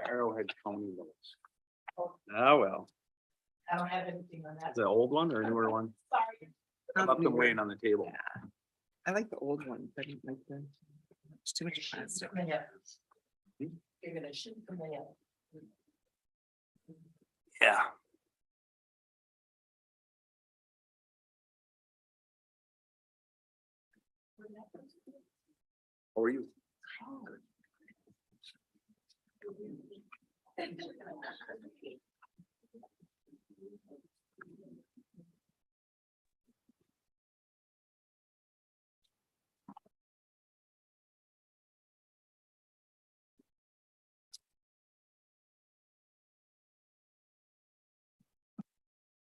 Arrowhead County. Oh, well. I don't have anything on that. The old one or a newer one? Sorry. I left them waiting on the table. I like the old one, but I don't like the. It's too much plastic. You're gonna shoot from the. Yeah. How are you?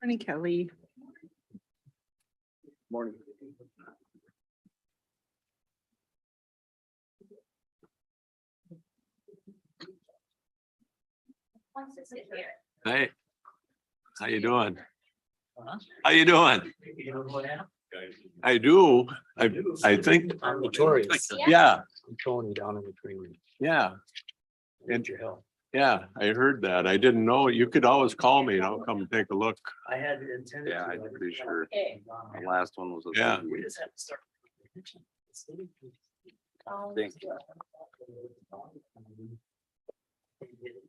Morning, Kelly. Morning. Hey, how you doing? How you doing? I do. I think. Notorious. Yeah, Tony down in the training. yeah, And your help. yeah. I heard that. I didn't know. You could always call me and I'll come and take a look. I had intended. Yeah, to, I'm but pretty sure. Okay. The last one was. a- Yeah. We just have to start. Thank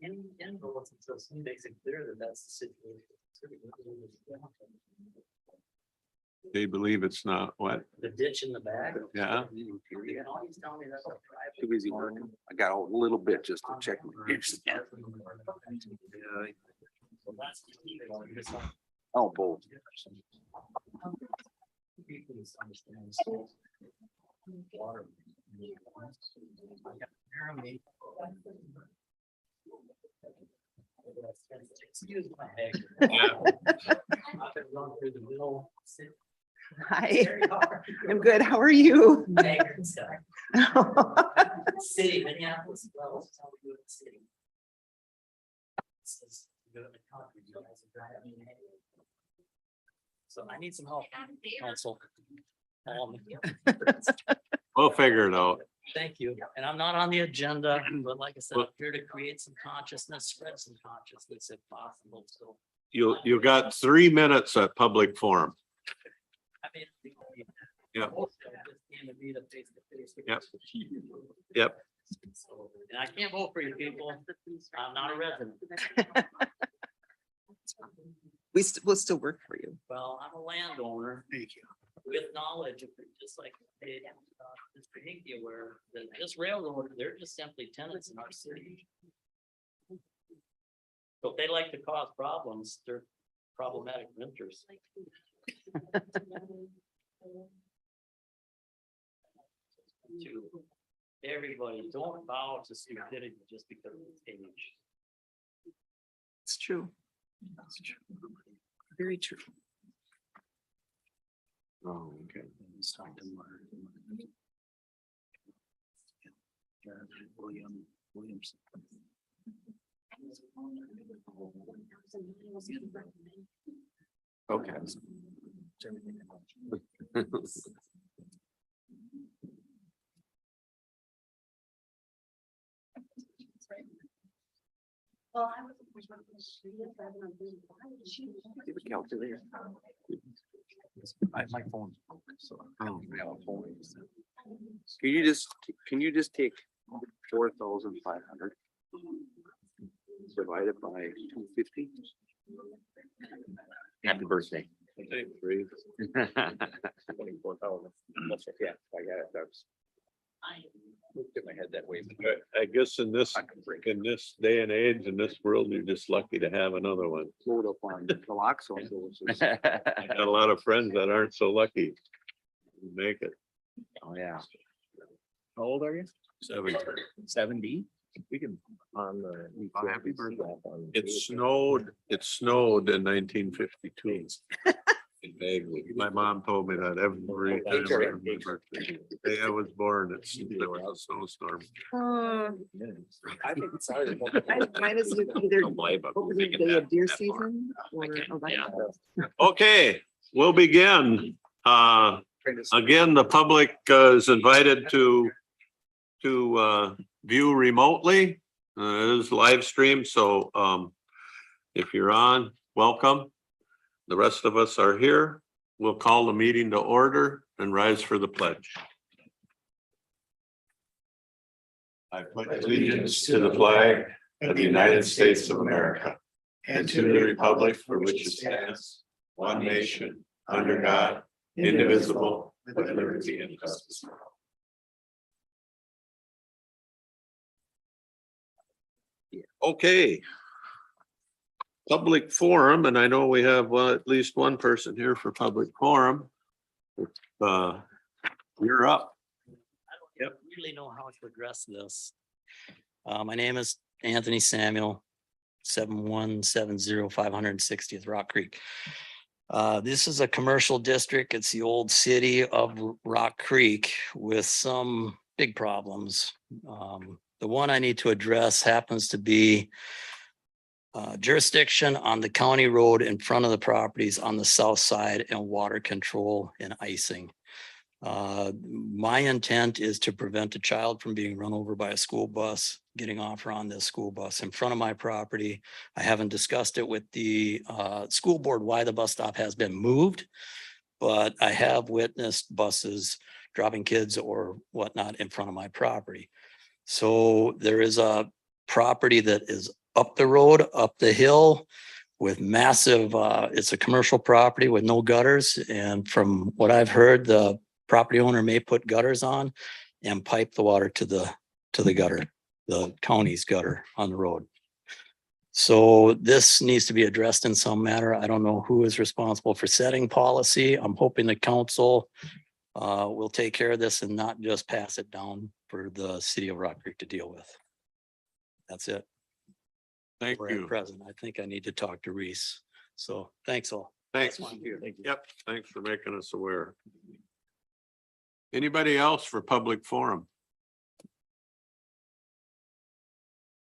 In bullets until someone makes it clear that that's the situation. They believe it's not what? The ditch in the back. Yeah. You can always tell me that's a private. Too busy working. I got a little bit just to check. my ears. So that's the key. Oh, both. People understand. Water. Excuse my head. I've been going through the middle. Hi, I'm good. How are you? City, Minneapolis, well, that's how we do it in the city. This is good in the country, you guys are driving me. So I need some help, council. We'll figure it out. Thank you, and I'm not on the agenda, but like I said, I'm here to create some consciousness, spread some consciousness if possible, so. You got 3 minutes at public forum. I mean. Yep. Yep. Yep. And I can't vote for you people, I'm not a resident, We'll still work for you. well, I'm a landowner. Thank you. With knowledge of, just like, Mr. Hinkie, where this railroad, they're just simply tenants in our city. So if they like to cause problems, they're problematic renters. To everybody, don't bow to stupidity just because of age. It's true. Very true. Oh, okay. Williamson. Okay. Well, I was. Give a calculator. My phone. So I don't have a phone. Can you just take 4,500 divided by 250? Happy birthday. 24,000. Yeah, I got it. That's. Looked at my head that way. I guess in this day and age, in this world, you're just lucky to have another one. Load up on the locks on those. I got a lot of friends that aren't so lucky to make it. Oh, yeah. How old are you? 70. We can on the. Happy birthday. It snowed in 1952. In Bagley. My mom told me that every time around my birthday. The day I was born, there was a snowstorm. I think it's hard. Mine is either Don't lie about over making the that deer far. season or election. Okay, we'll begin. Again, the public is invited to to view remotely. It is live stream, so if you're on, welcome. The rest of us are here. We'll call the meeting to order and rise for the pledge. I pledge allegiance to the flag of the United States of America and to the republic for which it stands, one nation, under God, indivisible, with liberty and justice. Okay. Public forum, and I know we have at least one person here for public forum. You're up. I don't really know how to address this. My name is Anthony Samuel, 7170-560th Rock Creek. This is a commercial district. It's the old city of Rock Creek with some big problems. The one I need to address happens to be jurisdiction on the county road in front of the properties on the south side and water control and icing. My intent is to prevent a child from being run over by a school bus, getting off or on this school bus in front of my property. I haven't discussed it with the school board why the bus stop has been moved, but I have witnessed buses dropping kids or whatnot in front of my property. So there is a property that is up the road, up the hill with massive, it's a commercial property with no gutters. And from what I've heard, the property owner may put gutters on and pipe the water to the gutter, the county's gutter on the road. So this needs to be addressed in some manner. I don't know who is responsible for setting policy. I'm hoping the council will take care of this and not just pass it down for the city of Rock Creek to deal with. That's it. Thank We're at you. present. I think I need to talk to Reese. So thanks all. Thanks. That's why I'm here. Thank you. Yep, thanks for making us aware. Anybody else for public forum?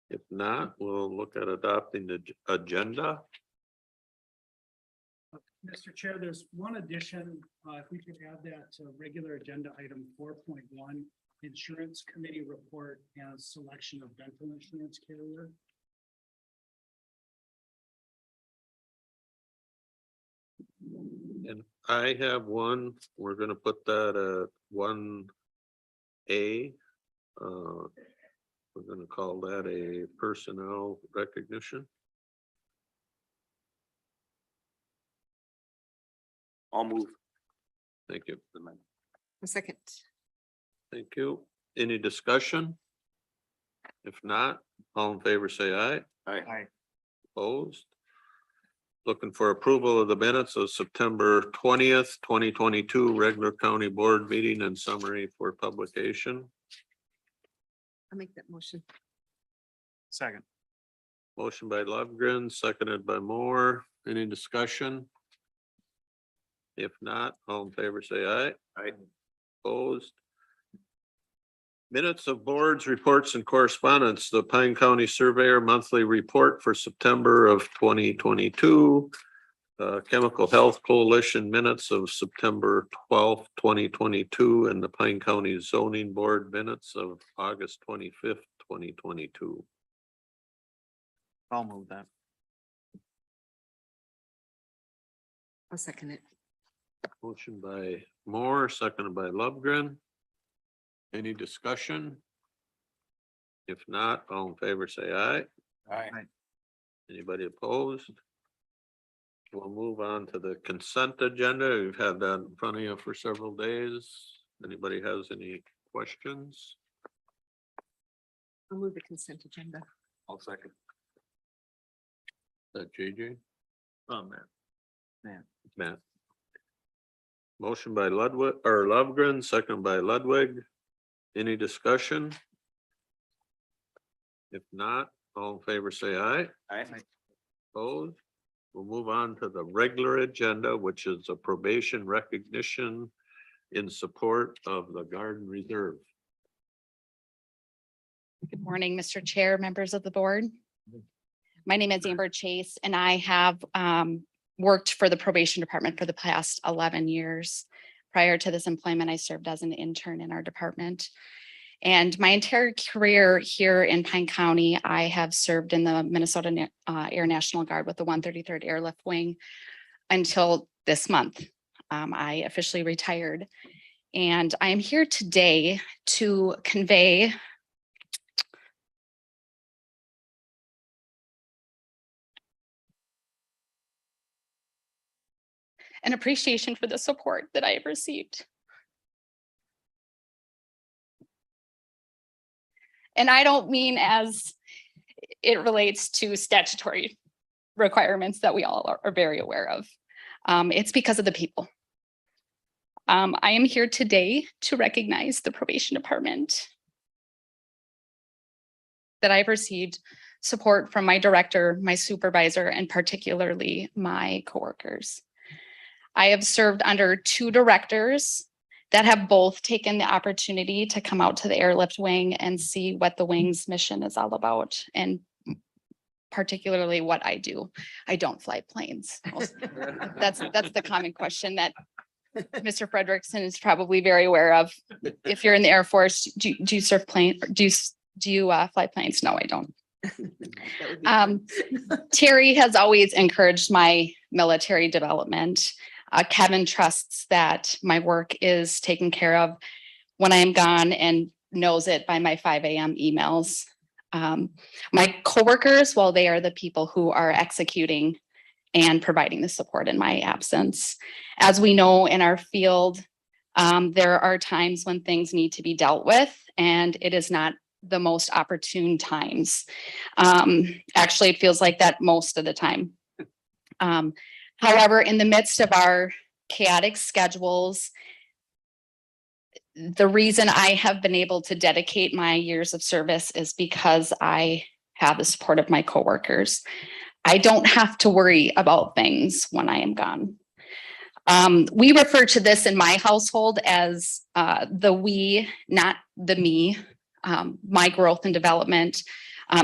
If not, we'll look at adopting the agenda. Mr. Chair, there's one addition, if we could add that to regular agenda item 4.1, insurance committee report and selection of dental insurance carrier. And I have one, we're gonna put that at 1A. We're gonna call that a personnel recognition. I'll move. Thank you. A second. Thank you. Any discussion? If not, all in favor, say aye. Aye. Opposed? Looking for approval of the minutes of September 20th, 2022 regular county board meeting and summary for publication. I'll make that motion. Second. Motion by Lovegren, seconded by Moore. Any discussion? If not, all in favor, say aye. Aye. Opposed? Minutes of boards, reports and correspondence, the Pine County Surveyor Monthly Report for September of 2022. Chemical Health Coalition minutes of September 12th, 2022, and the Pine County Zoning Board minutes of August 25th, 2022. I'll move that. I'll second it. Motion by Moore, seconded by Lovegren. Any discussion? If not, all in favor, say aye. Aye. Anybody opposed? We'll move on to the consent agenda. We've had that in front of you for several days. Anybody has any questions? I'll move the consent agenda. I'll second. Is that JJ? Oh, man. Matt. Motion by Ludwig or Lovegren, second by Ludwig. Any discussion? If not, all in favor, say aye. Aye. Opposed? We'll move on to the regular agenda, which is a probation recognition in support of the Garden Reserve. Good morning, Mr. Chair, members of the board. My name is Amber Chase, and I have worked for the probation department for the past 11 years. Prior to this employment, I served as an intern in our department. And my entire career here in Pine County, I have served in the Minnesota Air National Guard with the 133rd Airlift Wing until this month. I officially retired. And I am here today to convey an appreciation for the support that I have received. And I don't mean as it relates to statutory requirements that we all are very aware of. It's because of the people. I am here today to recognize the probation department that I've received support from my director, my supervisor, and particularly my coworkers. I have served under 2 directors that have both taken the opportunity to come out to the airlift wing and see what the wing's mission is all about, and particularly what I do. I don't fly planes. That's the common question that Mr. Frederickson is probably very aware of. If you're in the Air Force, do you surf plane? Do you fly planes? No, I don't. Terry has always encouraged my military development. Kevin trusts that my work is taken care of when I am gone and knows it by my 5 a.m. emails. My coworkers, well, they are the people who are executing and providing the support in my absence. As we know in our field, there are times when things need to be dealt with, and it is not the most opportune times. Actually, it feels like that most of the time. However, in the midst of our chaotic schedules, the reason I have been able to dedicate my years of service is because I have the support of my coworkers. I don't have to worry about things when I am gone. We refer to this in my household as the we, not the me. My growth and development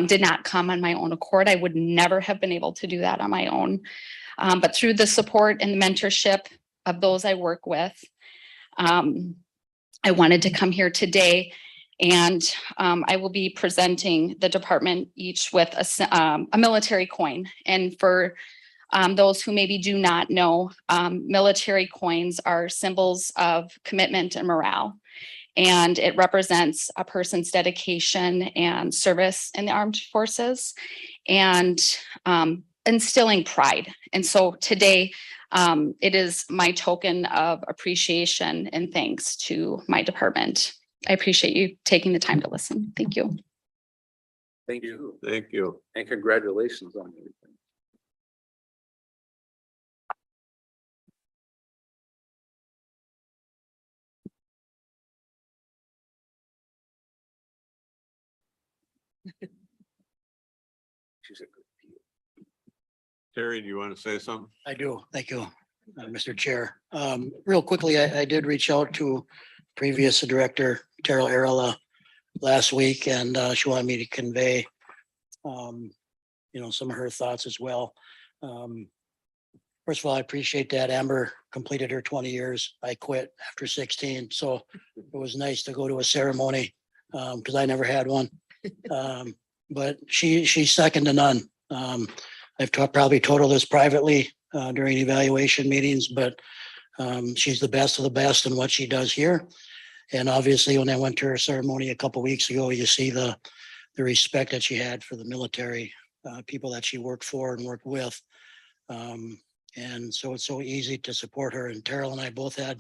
did not come on my own accord. I would never have been able to do that on my own. But through the support and the mentorship of those I work with, I wanted to come here today, and I will be presenting the department each with a military coin. And for those who maybe do not know, military coins are symbols of commitment and morale. And it represents a person's dedication and service in the armed forces and instilling pride. And so today, it is my token of appreciation and thanks to my department. I appreciate you taking the time to listen. Thank you. Thank you. Thank you. And congratulations on everything. She's a good deal. Terry, do you want to say something? I do. Thank you, Mr. Chair. Real quickly, I did reach out to previous director, Terrell Arella, last week, and she wanted me to convey, some of her thoughts as well. First of all, I appreciate that Amber completed her 20 years. I quit after 16, so it was nice to go to a ceremony because I never had one. But she's second to none. I've probably told her this privately during evaluation meetings, but she's the best of the best in what she does here. And obviously, when I went to her ceremony a couple of weeks ago, you see the respect that she had for the military people that she worked for and worked with. And so it's so easy to support her. And Terrell and I both had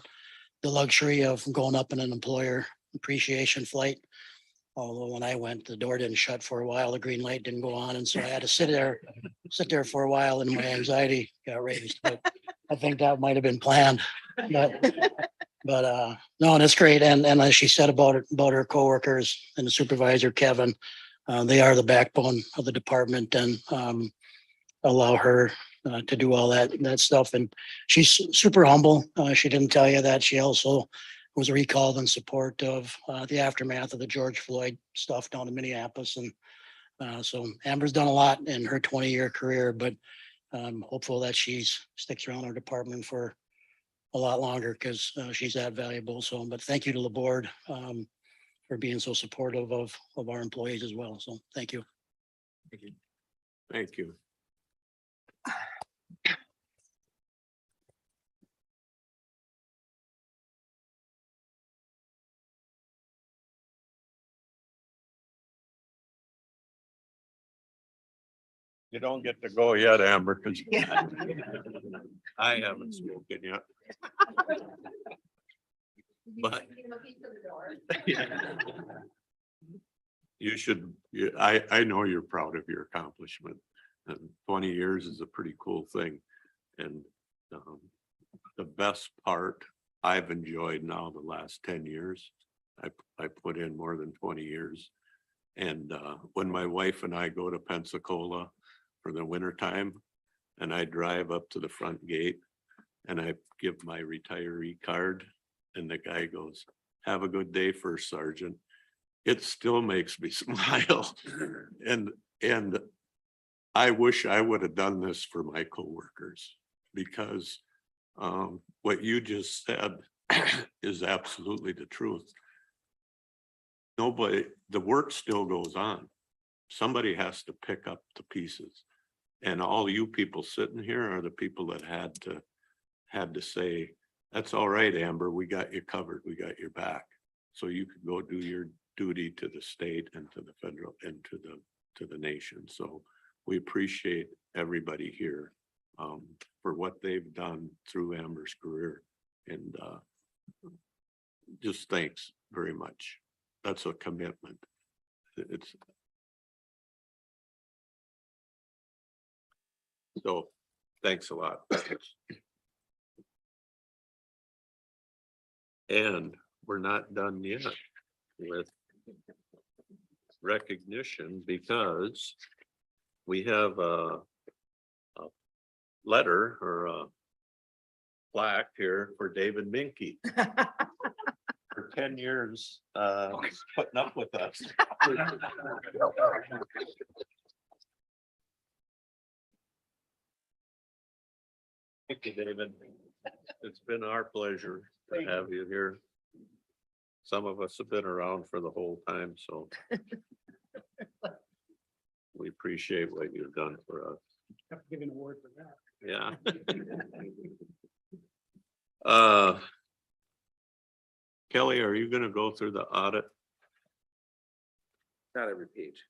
the luxury of going up in an employer appreciation flight. Although when I went, the door didn't shut for a while, the green light didn't go on. And so I had to sit there for a while, and my anxiety got raised. But I think that might have been planned. But no, and it's great. And as she said about her coworkers and the supervisor, Kevin, they are the backbone of the department and allow her to do all that stuff. And she's super humble. She didn't tell you that. She also was recalled in support of the aftermath of the George Floyd stuff down in Minneapolis. And so Amber's done a lot in her 20-year career, but I'm hopeful that she sticks around our department for a lot longer because she's that valuable. So, but thank you to the board for for being so supportive of our employees as well. So thank you. Thank you. You don't get to go yet, Amber, because I haven't spoken yet. But you should, I know you're proud of your accomplishment. And 20 years is a pretty cool thing. And the best part I've enjoyed now the last 10 years, I put in more than 20 years. And when my wife and I go to Pensacola for the winter time, and I drive up to the front gate and I give my retiree card, and the guy goes, "Have a good day, First Sergeant." It still makes me smile. And I wish I would have done this for my coworkers, because what you just said is absolutely the truth. The work still goes on. Somebody has to pick up the pieces. And all you people sitting here are the people that had to say, "That's all right, Amber, we got you covered, we got your back." So you could go do your duty to the state and to the federal and to the nation. So we appreciate everybody here for what they've done through Amber's career. And just thanks very much. That's a commitment. So thanks a lot. And we're not done yet with recognition, because we have a letter or a plaque here for David Minke. For 10 years, putting up with us. Thank you, David. It's been our pleasure to have you here. Some of us have been around for the whole time, so we appreciate what you've done for us. Have to give an award for that. Yeah. Kelly, are you gonna go through the audit? Not every page.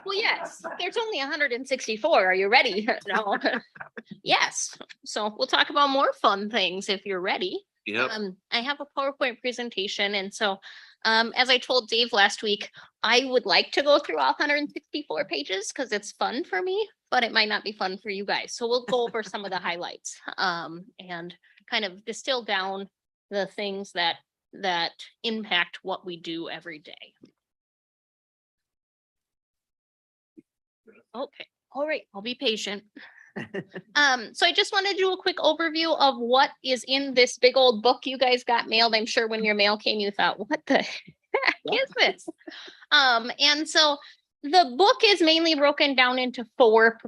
Well, yes, there's only 164. Are you ready? No. Yes, so we'll talk about more fun things if you're ready. Yep. I have a PowerPoint presentation, and so as I told Dave last week, I would like to go through all 164 pages because it's fun for me, but it might not be fun for you guys. So we'll go over some of the highlights and kind of distill down the things that impact what we do every day. Okay, all right, I'll be patient. So I just want to do a quick overview of what is in this big old book you guys got mailed. I'm sure when your mail came, you thought, what the heck is this? And so the book is mainly broken down into 4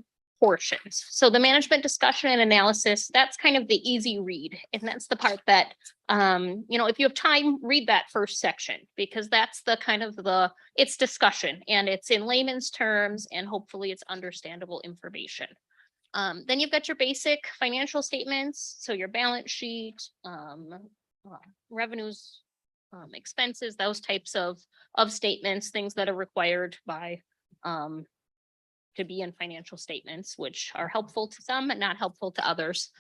portions. So the management discussion and analysis, that's kind of the easy read. And that's the part that, if you have time, read that first section, because that's the kind of it's discussion and it's in layman's terms, and hopefully it's understandable information. Then you've got your basic financial statements. So your balance sheet, revenues, expenses, those types of statements, things that are required by, to be in financial statements, which are helpful to some and not helpful to others.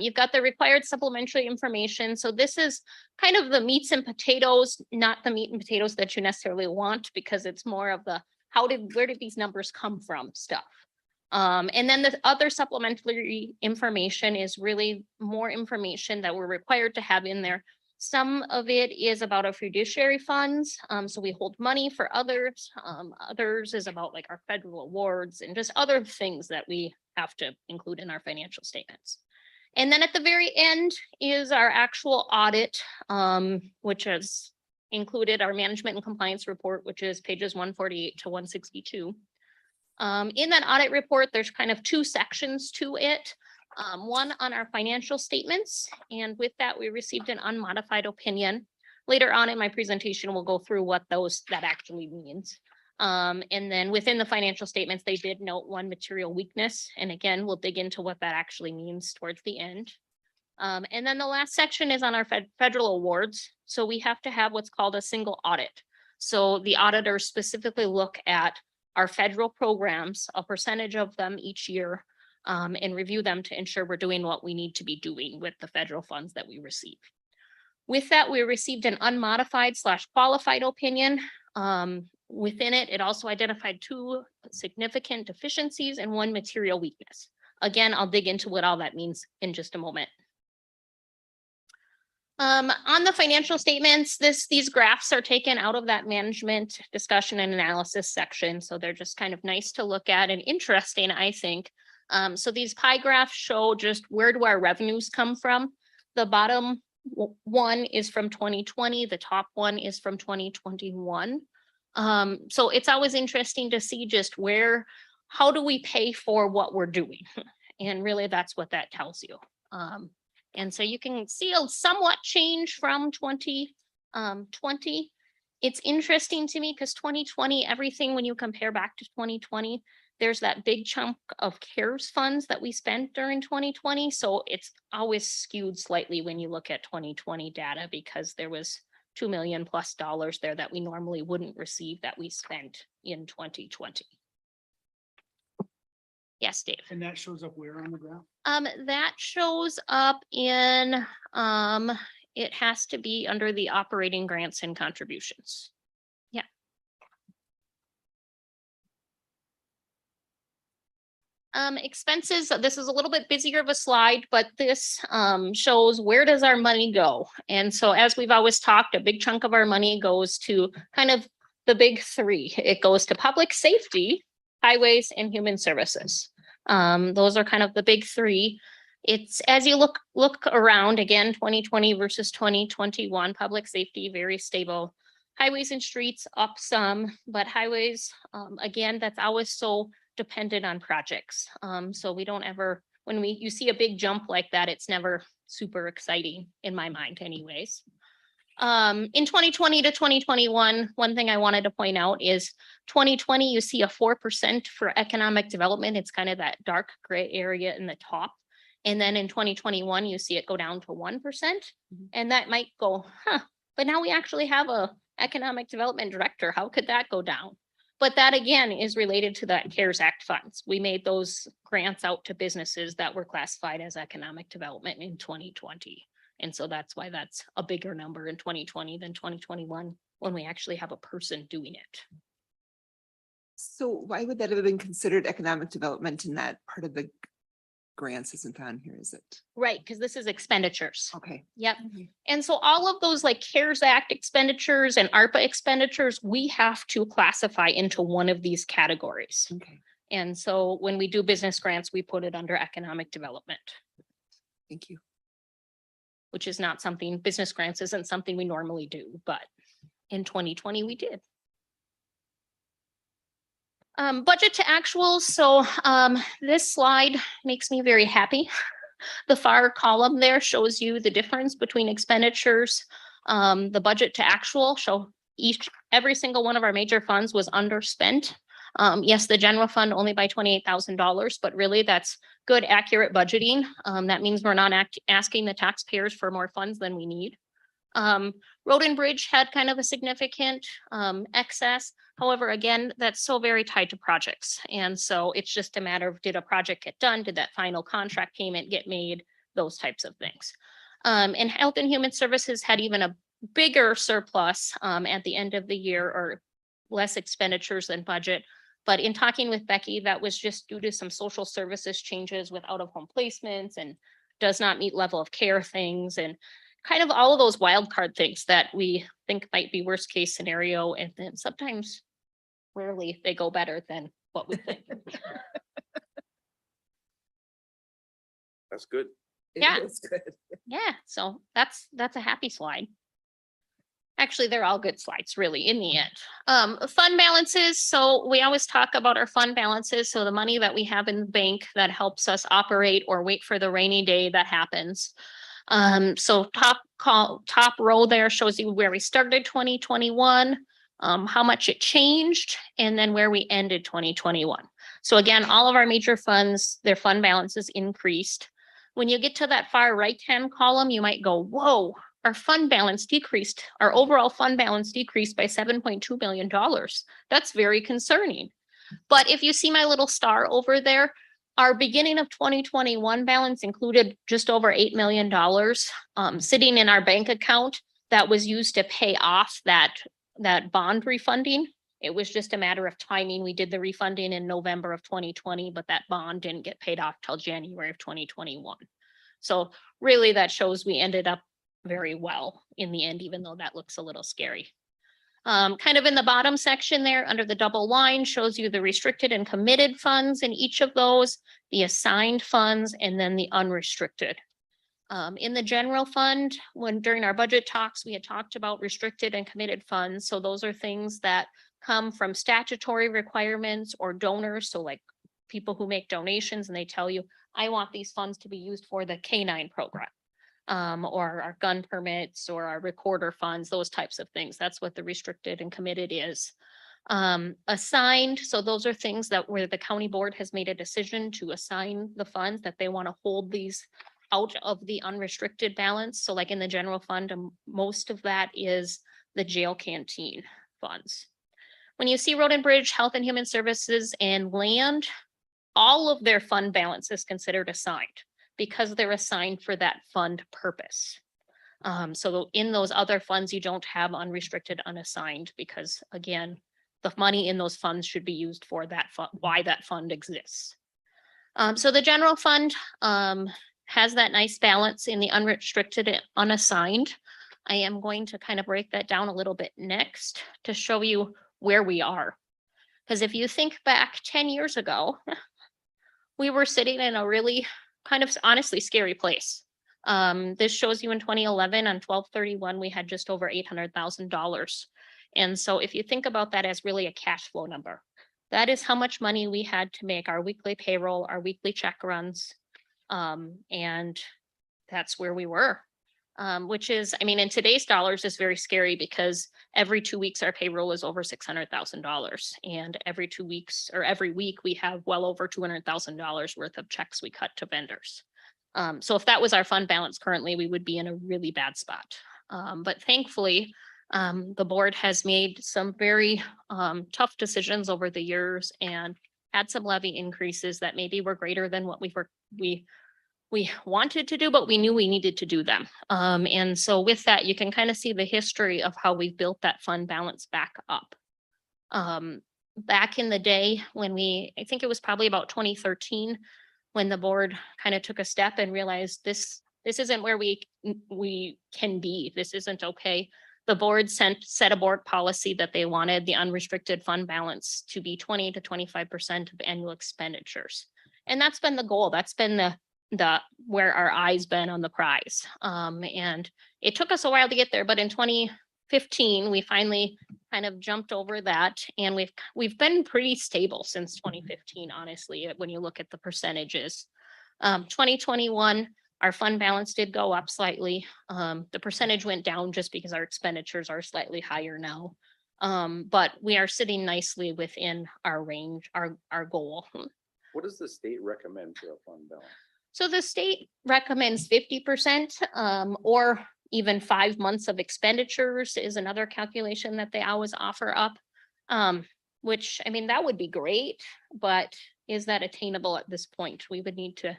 You've got the required supplementary information. So this is kind of the meats and potatoes, not the meat and potatoes that you necessarily want, because it's more of the where did these numbers come from stuff. And then the other supplementary information is really more information that we're required to have in there. Some of it is about our fiduciary funds. So we hold money for others. Others is about like our federal awards and just other things that we have to include in our financial statements. And then at the very end is our actual audit, which has included our management and compliance report, which is pages 148 to 162. In that audit report, there's kind of 2 sections to it. One on our financial statements, and with that, we received an unmodified opinion, later on in my presentation, we'll go through what that actually means. And then within the financial statements, they did note one material weakness. And again, we'll dig into what that actually means towards the end. And then the last section is on our federal awards. So we have to have what's called a single audit. So the auditors specifically look at our federal programs, a percentage of them each year, and review them to ensure we're doing what we need to be doing with the federal funds that we receive. With that, we received an unmodified / qualified opinion. Within it, it also identified 2 significant deficiencies and 1 material weakness. Again, I'll dig into what all that means in just a moment. On the financial statements, these graphs are taken out of that management discussion and analysis section. So they're just kind of nice to look at and interesting, I think. So these pie graphs show just where do our revenues come from. The bottom one is from 2020. The top one is from 2021. So it's always interesting to see just how do we pay for what we're doing? And really that's what that tells you. And so you can see a somewhat change from 2020. It's interesting to me because 2020, everything when you compare back to 2020, there's that big chunk of CARES funds that we spent during 2020. So it's always skewed slightly when you look at 2020 data because there was $2 million+ there that we normally wouldn't receive that we spent in 2020. Yes, Dave. And that shows up where on the graph? That shows up in, it has to be under the operating grants and contributions. Yeah. Expenses, this is a little bit busier of a slide, but this shows where does our money go? And so as we've always talked, a big chunk of our money goes to kind of the big 3. It goes to public safety, highways, and human services. Those are kind of the big 3. It's as you look around again, 2020 versus 2021, public safety, very stable. Highways and streets up some, but highways, again, that's always so dependent on projects. So we don't ever, when you see a big jump like that, it's never super exciting in my mind anyways. In 2020 to 2021, one thing I wanted to point out is 2020, you see a 4% for economic development. It's kind of that dark gray area in the top. And then in 2021, you see it go down to 1%. And that might go, but now we actually have a economic development director. How could that go down? But that again is related to that CARES Act funds. We made those grants out to businesses that were classified as economic development in 2020. And so that's why that's a bigger number in 2020 than 2021 when we actually have a person doing it. So why would that have been considered economic development in that part of the grants isn't on here, is it? Right, because this is expenditures. Okay. Yep. And so all of those like CARES Act expenditures and ARPA expenditures, we have to classify into one of these categories. Okay. And so when we do business grants, we put it under economic development. Thank you. Which is not something, business grants isn't something we normally do, but in 2020 we did. Budget to actuals. So this slide makes me very happy. The far column there shows you the difference between expenditures. The budget to actual show every single one of our major funds was underspent. Yes, the general fund only by $28,000, but really that's good, accurate budgeting. That means we're not asking the taxpayers for more funds than we need. Road and bridge had kind of a significant excess. However, again, that's so very tied to projects. And so it's just a matter of, did a project get done? Did that final contract payment get made? Those types of things. And health and human services had even a bigger surplus at the end of the year, or less expenditures than budget. But in talking with Becky, that was just due to some social services changes with out-of-home placements and does not meet level of care things, and kind of all of those wild card things that we think might be worst case scenario. And then sometimes, rarely, they go better than what we think. That's good. Yeah. It is good. Yeah, so that's a happy slide. Actually, they're all good slides, really, in the end. Fund balances. So we always talk about our fund balances. So the money that we have in the bank that helps us operate or wait for the rainy day that happens. So top row there shows you where we started 2021, how much it changed, and then where we ended 2021. So again, all of our major funds, their fund balances increased. When you get to that far right-hand column, you might go, whoa, our fund balance decreased. Our overall fund balance decreased by $7.2 million. That's very concerning. But if you see my little star over there, our beginning of 2021 balance included just over $8 million sitting in our bank account that was used to pay off that bond refunding. It was just a matter of timing. We did the refunding in November of 2020, but that bond didn't get paid off till January of 2021. So really that shows we ended up very well in the end, even though that looks a little scary. Kind of in the bottom section there under the double line shows you the restricted and committed funds in each of those, the assigned funds, and then the unrestricted. In the general fund, during our budget talks, we had talked about restricted and committed funds. So those are things that come from statutory requirements or donors. So like people who make donations and they tell you, I want these funds to be used for the K-9 program. Or our gun permits or our recorder funds, those types of things. That's what the restricted and committed is. Assigned, so those are things that where the county board has made a decision to assign the funds that they want to hold these out of the unrestricted balance. So like in the general fund, most of that is the jail canteen funds. When you see road and bridge, health and human services, and land, all of their fund balance is considered assigned, because they're assigned for that fund purpose. So in those other funds, you don't have unrestricted, unassigned, because again, the money in those funds should be used for that fund, why that fund exists. So the general fund has that nice balance in the unrestricted and unassigned. I am going to kind of break that down a little bit next to show you where we are. Because if you think back 10 years ago, we were sitting in a really kind of honestly scary place. This shows you in 2011 on 12/31, we had just over $800,000. And so if you think about that as really a cash flow number, that is how much money we had to make our weekly payroll, our weekly check runs. And that's where we were, which is, I mean, in today's dollars is very scary because every 2 weeks our payroll is over $600,000. And every 2 weeks or every week we have well over $200,000 worth of checks we cut to vendors. So if that was our fund balance currently, we would be in a really bad spot. But thankfully, the board has made some very tough decisions over the years and had some levy increases that maybe were greater than what we wanted to do, but we knew we needed to do them. And so with that, you can kind of see the history of how we've built that fund balance back up. Back in the day when I think it was probably about 2013, when the board kind of took a step and realized this isn't where we can be. This isn't okay. The board set a board policy that they wanted the unrestricted fund balance to be 20 to 25% of annual expenditures. And that's been the goal. That's been the where our eyes been on the prize. And it took us a while to get there, but in 2015, we finally kind of jumped over that. And we've been pretty stable since 2015, honestly, when you look at the percentages. 2021, our fund balance did go up slightly. The percentage went down just because our expenditures are slightly higher now. But we are sitting nicely within our range, our goal. What does the state recommend for a fund balance? So the state recommends 50% or even 5 months of expenditures is another calculation that they always offer up. Which, I mean, that would be great, but is that attainable at this point? We would need to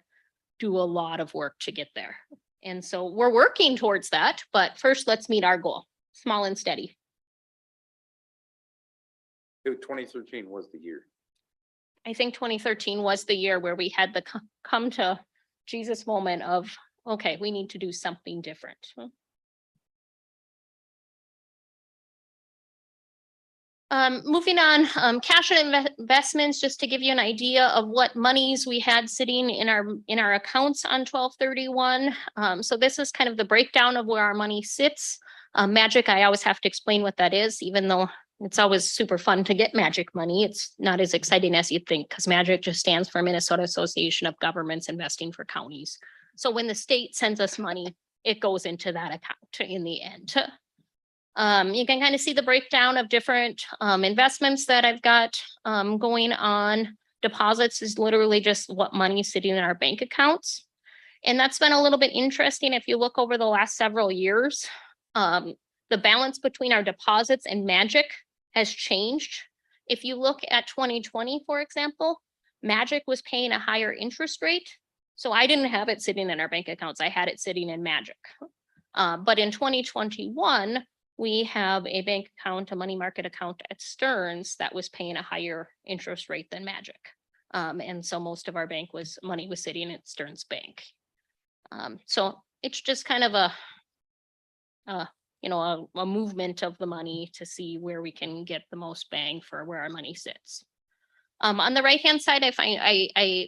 do a lot of work to get there. And so we're working towards that, but first let's meet our goal, small and steady. 2013 was the year. I think 2013 was the year where we had the come to Jesus moment of, okay, we need to do something different. Moving on, cash and investments, just to give you an idea of what monies we had sitting in our accounts on 12/31. So this is kind of the breakdown of where our money sits. Magic, I always have to explain what that is, even though it's always super fun to get magic money. It's not as exciting as you'd think because magic just stands for Minnesota Association of Governments Investing for Counties. So when the state sends us money, it goes into that account in the end. You can kind of see the breakdown of different investments that I've got going on. Deposits is literally just what money is sitting in our bank accounts. And that's been a little bit interesting. If you look over the last several years, the balance between our deposits and Magic has changed. If you look at 2020, for example, Magic was paying a higher interest rate. So I didn't have it sitting in our bank accounts. I had it sitting in Magic. But in 2021, we have a bank account, a money market account at Stearns that was paying a higher interest rate than Magic. And so most of our money was sitting at Stearns Bank. So it's just kind of a movement of the money to see where we can get the most bang for where our money sits. On the right-hand side, I find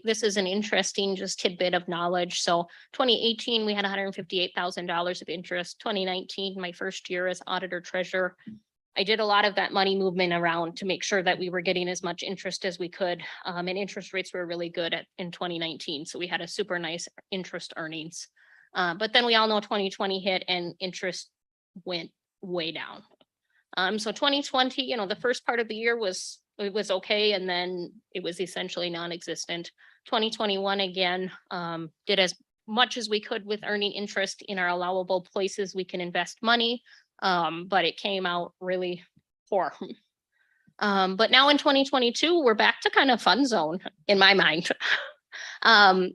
this is an interesting just tidbit of knowledge. So 2018, we had $158,000 of interest. 2019, my first year as auditor treasurer, I did a lot of that money movement around to make sure that we were getting as much interest as we could. And interest rates were really good in 2019. So we had a super nice interest earnings. But then we all know 2020 hit and interest went way down. So 2020, the first part of the year was okay, and then it was essentially non-existent. 2021 again, did as much as we could with earning interest in our allowable places we can invest money, but it came out really poor. But now in 2022, we're back to kind of fun zone in my mind.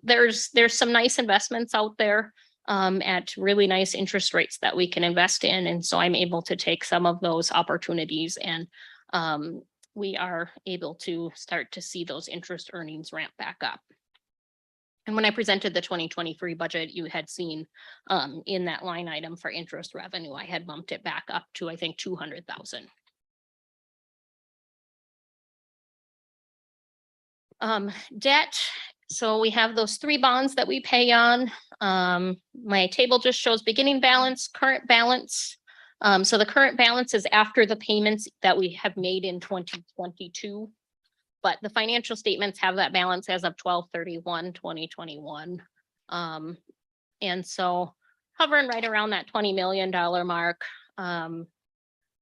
There's some nice investments out there at really nice interest rates that we can invest in. And so I'm able to take some of those opportunities, and we are able to start to see those interest earnings ramp back up. And when I presented the 2023 budget, you had seen in that line item for interest revenue, I had bumped it back up to, I think, 200,000. Debt. So we have those 3 bonds that we pay on. My table just shows beginning balance, current balance. So the current balance is after the payments that we have made in 2022. But the financial statements have that balance as of 12/31/2021. And so hovering right around that $20 million mark.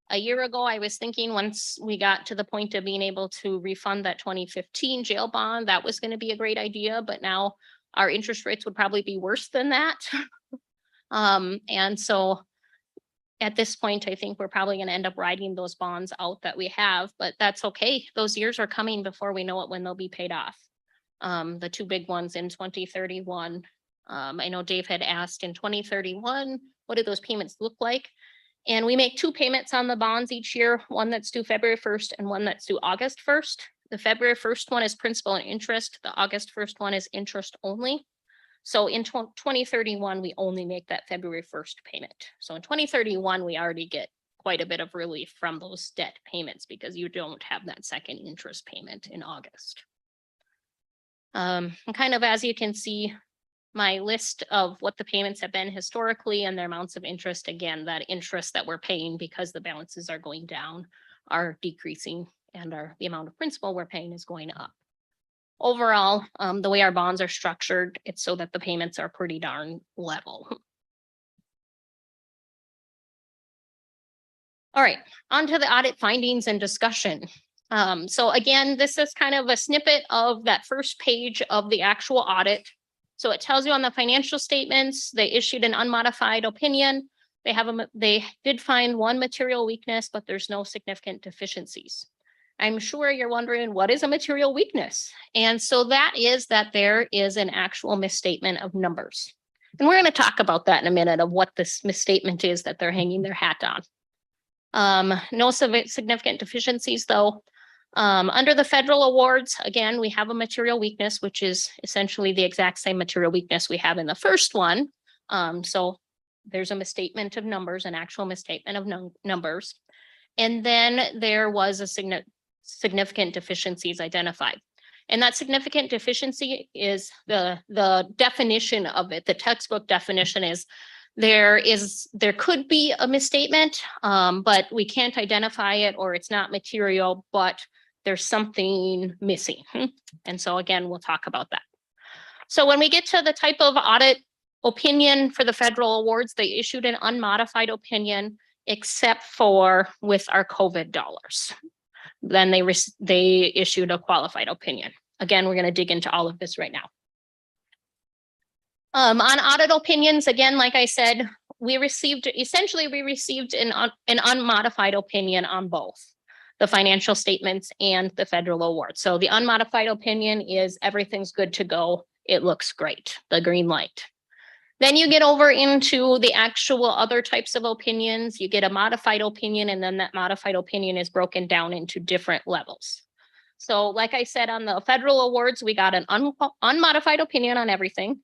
A year ago, I was thinking once we got to the point of being able to refund that 2015 jail bond, that was going to be a great idea. But now our interest rates would probably be worse than that. And so at this point, I think we're probably going to end up riding those bonds out that we have, but that's okay. Those years are coming before we know it when they'll be paid off. The 2 big ones in 2031. I know Dave had asked in 2031, what do those payments look like? And we make 2 payments on the bonds each year, one that's due February 1st and one that's due August 1st. The February 1st one is principal and interest. The August 1st one is interest only. So in 2031, we only make that February 1st payment. So in 2031, we already get quite a bit of relief from those debt payments because you don't have that second interest payment in August. And kind of as you can see, my list of what the payments have been historically and their amounts of interest, again, that interest that we're paying because the balances are going down are decreasing, and the amount of principal we're paying is going up. Overall, the way our bonds are structured, it's so that the payments are pretty darn level. All right, on to the audit findings and discussion. So again, this is kind of a snippet of that first page of the actual audit. So it tells you on the financial statements, they issued an unmodified opinion. They did find 1 material weakness, but there's no significant deficiencies. I'm sure you're wondering, what is a material weakness? And so that is that there is an actual misstatement of numbers. And we're going to talk about that in a minute of what this misstatement is that they're hanging their hat on. No significant deficiencies though. Under the federal awards, again, we have a material weakness, which is essentially the exact same material weakness we have in the first one. So there's a misstatement of numbers, an actual misstatement of numbers. And then there was a significant deficiencies identified. And that significant deficiency is the definition of it. The textbook definition is there could be a misstatement, but we can't identify it, or it's not material, but there's something missing. And so again, we'll talk about that. So when we get to the type of audit opinion for the federal awards, they issued an unmodified opinion except for with our COVID dollars. Then they issued a qualified opinion. Again, we're going to dig into all of this right now. On audit opinions, again, like I said, we received an unmodified opinion on both the financial statements and the federal award. So the unmodified opinion is everything's good to go. It looks great, the green light. Then you get over into the actual other types of opinions. You get a modified opinion, and then that modified opinion is broken down into different levels. So like I said, on the federal awards, we got an unmodified opinion on everything,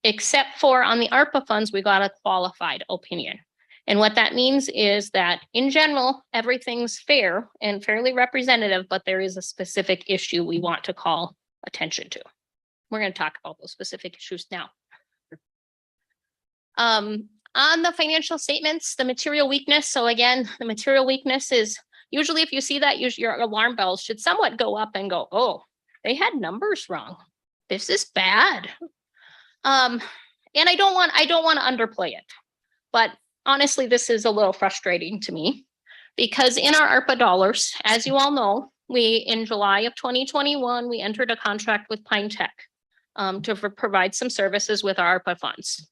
except for on the ARPA funds, we got a qualified opinion. And what that means is that in general, everything's fair and fairly representative, but there is a specific issue we want to call attention to. We're going to talk about those specific issues now. On the financial statements, the material weakness. So again, the material weakness is usually if you see that, your alarm bells should somewhat go up and go, oh, they had numbers wrong. This is bad. And I don't want to underplay it, but honestly, this is a little frustrating to me because in our ARPA dollars, as you all know, in July of 2021, we entered a contract with Pine Tech to provide some services with our ARPA funds.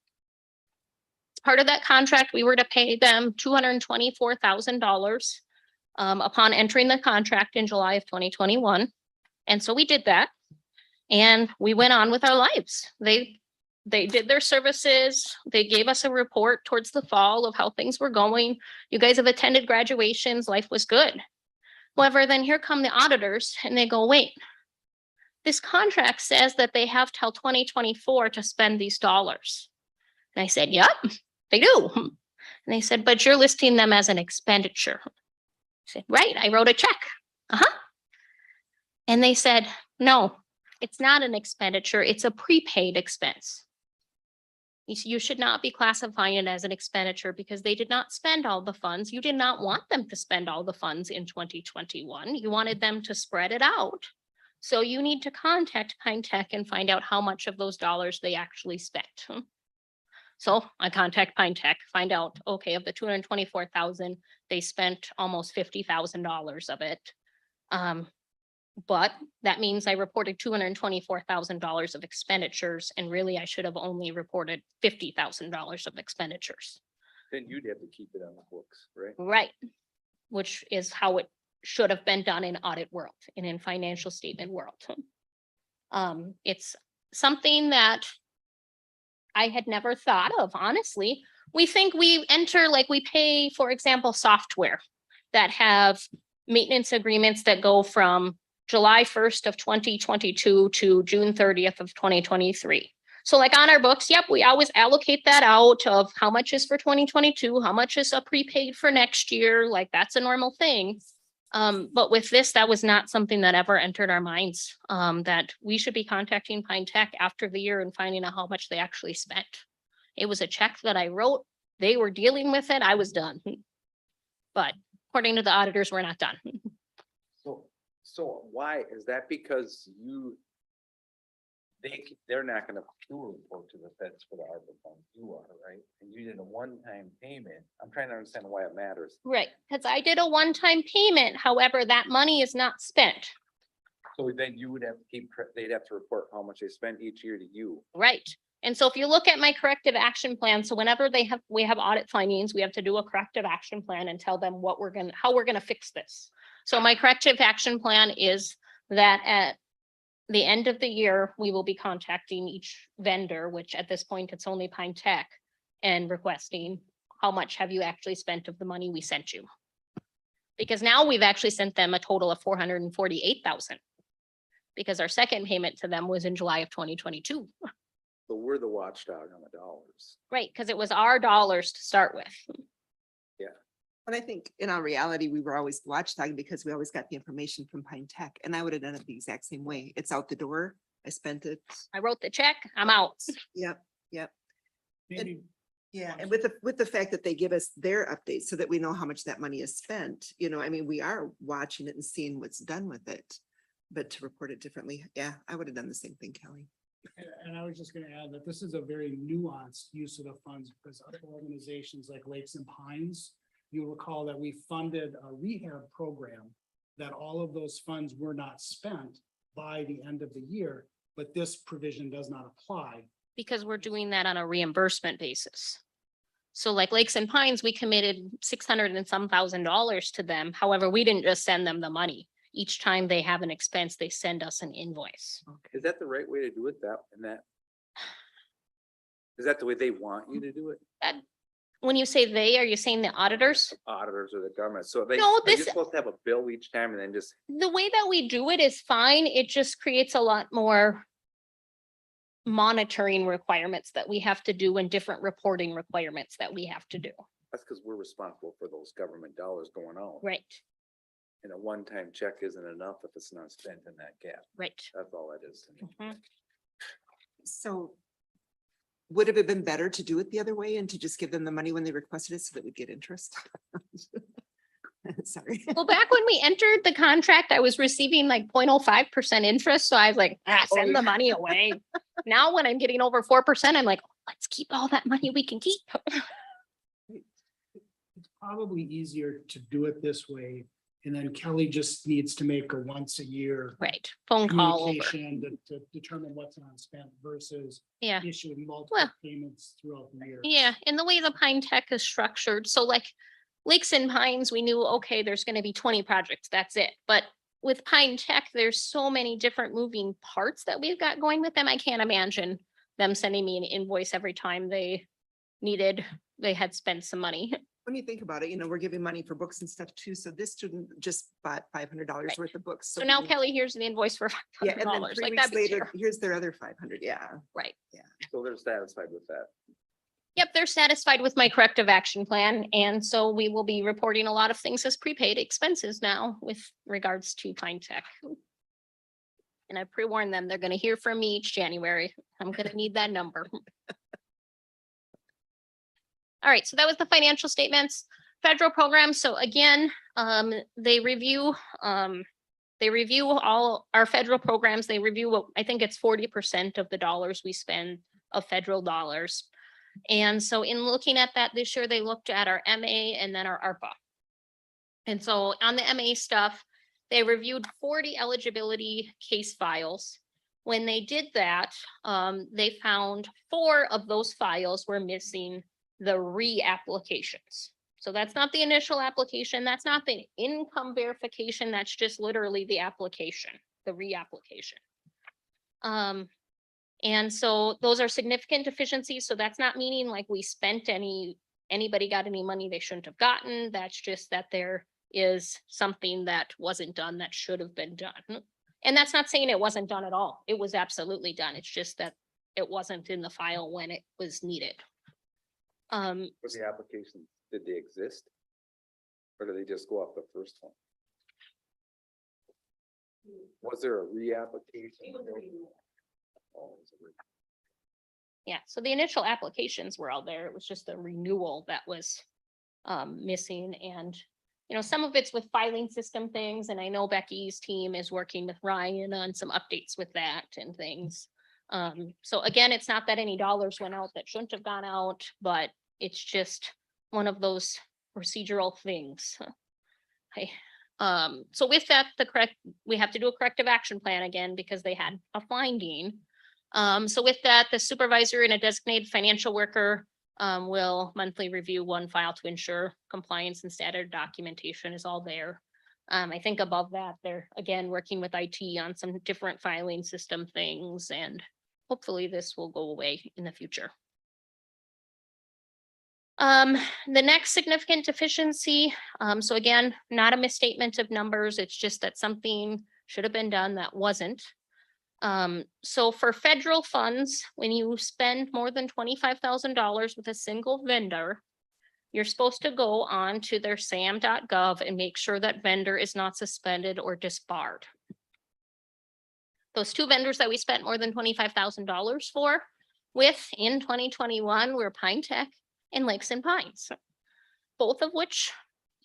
As part of that contract, we were to pay them $224,000 upon entering the contract in July of 2021. And so we did that and we went on with our lives. They did their services. They gave us a report towards the fall of how things were going. You guys have attended graduations. Life was good. However, then here come the auditors and they go, wait, this contract says that they have till 2024 to spend these dollars. And I said, yep, they do. And they said, but you're listing them as an expenditure. I said, right, I wrote a check. And they said, no, it's not an expenditure. It's a prepaid expense. You should not be classifying it as an expenditure because they did not spend all the funds. You did not want them to spend all the funds in 2021. You wanted them to spread it out. So you need to contact Pine Tech and find out how much of those dollars they actually spent. So I contact Pine Tech, find out, okay, of the $224,000, they spent almost $50,000 of it. But that means I reported $224,000 of expenditures, and really I should have only reported $50,000 of expenditures. Then you'd have to keep it on the books, right? Right, which is how it should have been done in audit world and in financial statement world. It's something that I had never thought of, honestly. We think we enter, like we pay, for example, software that have maintenance agreements that go from July 1st of 2022 to June 30th of 2023. So like on our books, yep, we always allocate that out of how much is for 2022, how much is a prepaid for next year, like that's a normal thing. But with this, that was not something that ever entered our minds, that we should be contacting Pine Tech after the year and finding out how much they actually spent. It was a check that I wrote, they were dealing with it, I was done. But according to the auditors, we're not done. So why is that? Because they're not gonna do a report to the feds for the ARPA funds. You are, right? And you did a one-time payment. I'm trying to understand why it matters. Right, because I did a one-time payment. However, that money is not spent. So then you would have to they'd have to report how much they spent each year to you. Right. And so if you look at my corrective action plan, so whenever we have audit findings, we have to do a corrective action plan and tell them how we're gonna fix this. So my corrective action plan is that at the end of the year, we will be contacting each vendor, which at this point, it's only Pine Tech, and requesting how much have you actually spent of the money we sent you? Because now we've actually sent them a total of $448,000 because our second payment to them was in July of 2022. So we're the watchdog on the dollars. Right, because it was our dollars to start with. But I think in our reality, we were always the watchdog because we always got the information from Pine Tech, and I would have done it the exact same way. It's out the door. I spent it. I wrote the check, I'm out. Yep, yep. Maybe Yeah, and with the fact that they give us their updates so that we know how much that money is spent, I mean, we are watching it and seeing what's done with it. But to report it differently, yeah, I would have done the same thing, Kelly. And I was just gonna add that this is a very nuanced use of the funds because other organizations like Lakes and Pines, you'll recall that we funded a rehab program that all of those funds were not spent by the end of the year, but this provision does not apply. Because we're doing that on a reimbursement basis. So like Lakes and Pines, we committed 600 and some $1,000s to them. However, we didn't just send them the money. Each time they have an expense, they send us an invoice. Is that the right way to do it? Is that the way they want you to do it? When you say they, are you saying the auditors? Auditors or the government? So No, are you this- supposed to have a bill each time and then just, The way that we do it is fine. It just creates a lot more monitoring requirements that we have to do and different reporting requirements that we have to do. that's because we're responsible for those government dollars going out. Right, And a one-time check isn't enough if it's not spent in that gap. right. That's all it is. to me. Mhm. So would it have been better to do it the other way and to just give them the money when they requested it so that we'd get interest? Sorry. Well, back when we entered the contract, I was receiving like 0.05% interest. So I was like, send the money away. Now when I'm getting over 4%, I'm like, let's keep all that money we can keep. It's probably easier to do it this way. And then Kelly just needs to make a once a year Right, phone call over. communication to determine what's unspent versus Yeah. issuing multiple Well, payments throughout the year. Yeah, and the way the Pine Tech is structured, so like Lakes and Pines, we knew, okay, there's gonna be 20 projects, that's it. But with Pine Tech, there's so many different moving parts that we've got going with them. I can't imagine them sending me an invoice every time they had spent some money. When you think about it, we're giving money for books and stuff too. So this student just bought $500 Right. worth of books. So now Kelly, here's an invoice for Yeah, and then $500, 3 like weeks that'd be later, terrible. here's their other 500. Yeah. Right. So they're satisfied with that. Yep, they're satisfied with my corrective action plan, and so we will be reporting a lot of things as prepaid expenses now with regards to Pine Tech. And I pre-warned them, they're gonna hear from me each January. I'm gonna need that number. All right, so that was the financial statements, federal programs. So again, they review all our federal programs. They review what, I think it's 40% of the dollars we spend of federal dollars. And so in looking at that this year, they looked at our MA and then our ARPA. And so on the MA stuff, they reviewed 40 eligibility case files. When they did that, they found 4 of those files were missing the reapplications. So that's not the initial application. That's not the income verification. That's just literally the application, the reapplication. And so those are significant deficiencies. So that's not meaning like we spent anybody got any money they shouldn't have gotten. That's just that there is something that wasn't done that should have been done. And that's not saying it wasn't done at all. It was absolutely done. It's just that it wasn't in the file when it was needed. For the application, did they exist? Or did they just go off the first one? Was there a reapplication? Oh, it was a re- Yeah, so the initial applications were all there. It was just the renewal that was missing. And, some of it's with filing system things, and I know Becky's team is working with Ryan on some updates with that and things. So again, it's not that any dollars went out that shouldn't have gone out, but it's just one of those procedural things. Okay. So with that, we have to do a corrective action plan again because they had a finding. So with that, the supervisor and a designated financial worker will monthly review one file to ensure compliance and standard documentation is all there. I think above that, they're again working with IT on some different filing system things, and hopefully this will go away in the future. The next significant deficiency, so again, not a misstatement of numbers, it's just that something should have been done that wasn't. So for federal funds, when you spend more than $25,000 with a single vendor, you're supposed to go on to their sam.gov and make sure that vendor is not suspended or disbarred. Those 2 vendors that we spent more than $25,000 with in 2021 were Pine Tech and Lakes and Pines. Both of which,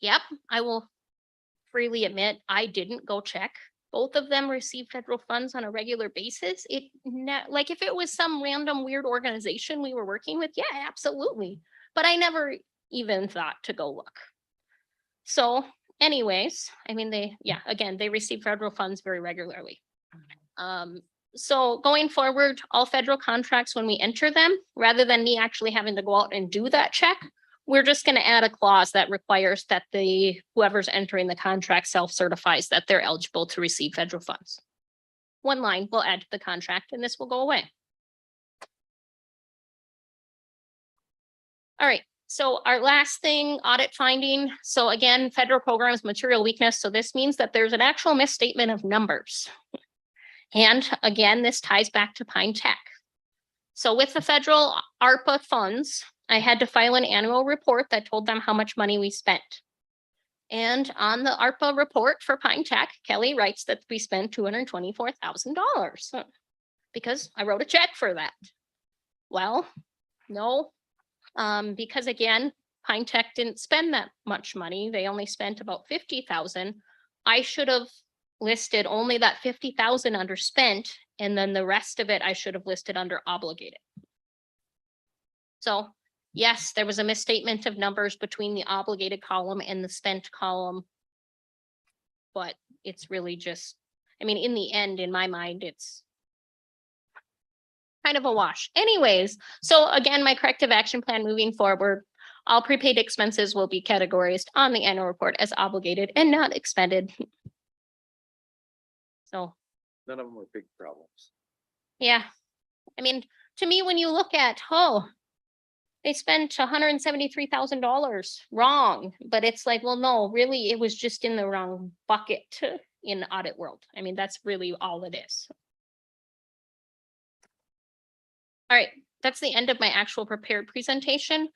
yep, I will freely admit, I didn't go check both of them receive federal funds on a regular basis. Like if it was some random weird organization we were working with, yeah, absolutely. But I never even thought to go look. So anyways, I mean, they receive federal funds very regularly. So going forward, all federal contracts, when we enter them, rather than me actually having to go out and do that check, we're just going to add a clause that requires that whoever's entering the contract self-certifies that they're eligible to receive federal funds. One line will add to the contract and this will go away. All right. So our last thing, audit finding. So again, federal programs, material weakness. So this means that there's an actual misstatement of numbers. And again, this ties back to Pine Tech. So with the federal ARPA funds, I had to file an annual report that told them how much money we spent. And on the ARPA report for Pine Tech, Kelly writes that we spent $224,000 because I wrote a check for that. Well, no, because again, Pine Tech didn't spend that much money. They only spent about $50,000. I should have listed only that $50,000 under spent, and then the rest of it I should have listed under obligated. So yes, there was a misstatement of numbers between the obligated column and the spent column. But it's really just, I mean, in the end, in my mind, it's kind of a wash. Anyways, so again, my corrective action plan moving forward, all prepaid expenses will be categorized on the annual report as obligated and not expended. So None of them were big problems. yeah, I mean, to me, when you look at, they spent $173,000 wrong, but it's like, well, no, really, it was just in the wrong bucket in the audit world. I mean, that's really all it is. All right, that's the end of my actual prepared presentation.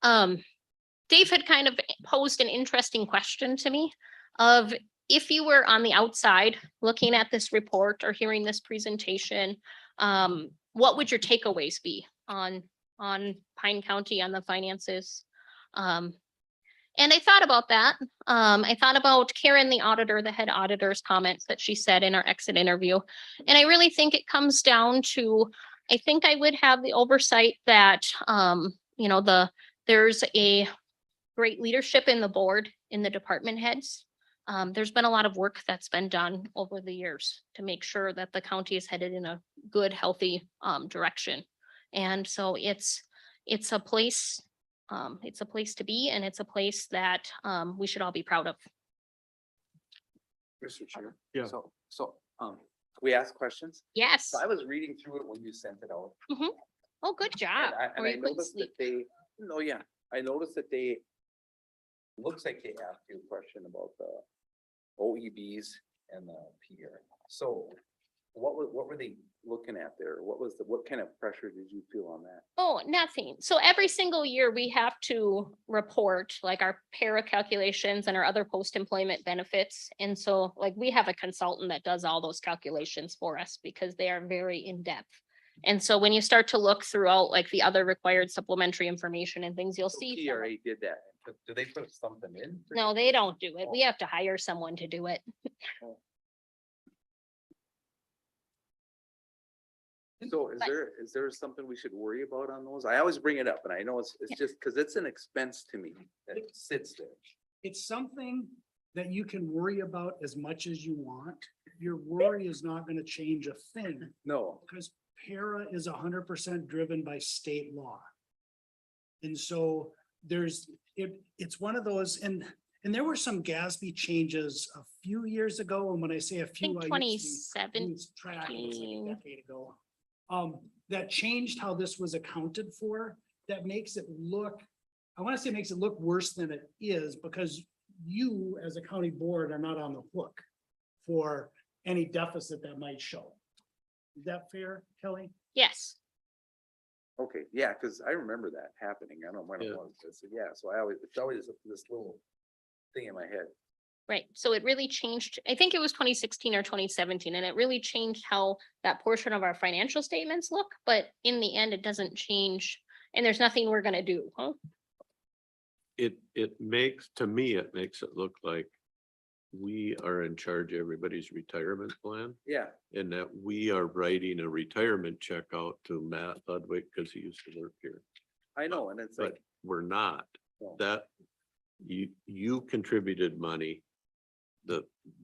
Dave had kind of posed an interesting question to me of if you were on the outside looking at this report or hearing this presentation, what would your takeaways be on Pine County, on the finances? And I thought about that. I thought about Karen, the auditor, the head auditor's comments that she said in our exit interview. And I really think it comes down to, I think I would have the oversight that, you know, there's a great leadership in the board, in the department heads. There's been a lot of work that's been done over the years to make sure that the county is headed in a good, healthy direction. And so it's a place to be, and it's a place that we should all be proud of. Mr. Chair. Yeah. So, we ask questions. Yes. So I was reading through it when you sent it out. Oh, good job. And Or I you couldn't noticed that sleep. I noticed that they, looks like they asked you a question about the OEBs and the PR. So what were they looking at there? What kind of pressure did you feel on that? Oh, nothing. So every single year we have to report like our para calculations and our other post-employment benefits. And so like we have a consultant that does all those calculations for us because they are very in-depth. And so when you start to look throughout like the other required supplementary information and things, you'll So see. some of- PRA did that. Do they put something in? No, they don't do it. We have to hire someone to do it. So But- is there something we should worry about on those? I always bring it up and I know it's just because it's an expense to me that sits there. It's something that you can worry about as much as you want. Your worry is not gonna change a thing, No, because para is 100% driven by state law. And so it's one of those, and there were some GASB changes a few years ago, and when I say a few. think I used to 2017. lose track, it was like a decade ago. That changed how this was accounted for, that makes it look, I want to say it makes it look worse than it is, because you as a county board are not on the hook for any deficit that might show. Is that fair, Kelly? Yes. okay, yeah, because I remember that happening. I don't know when it Yeah. was. So yeah, so it's always this little thing in my head. Right, so it really changed, I think it was 2016 or 2017, and it really changed how that portion of our financial statements look, but in the end, it doesn't change, and there's nothing we're gonna do, huh? It makes, to me, it makes it look like we are in charge of everybody's retirement plan. Yeah, And that we are writing a retirement check out to Matt Ludwig because he used to work here. I know, and it's But like, we're not. No. That, you contributed money.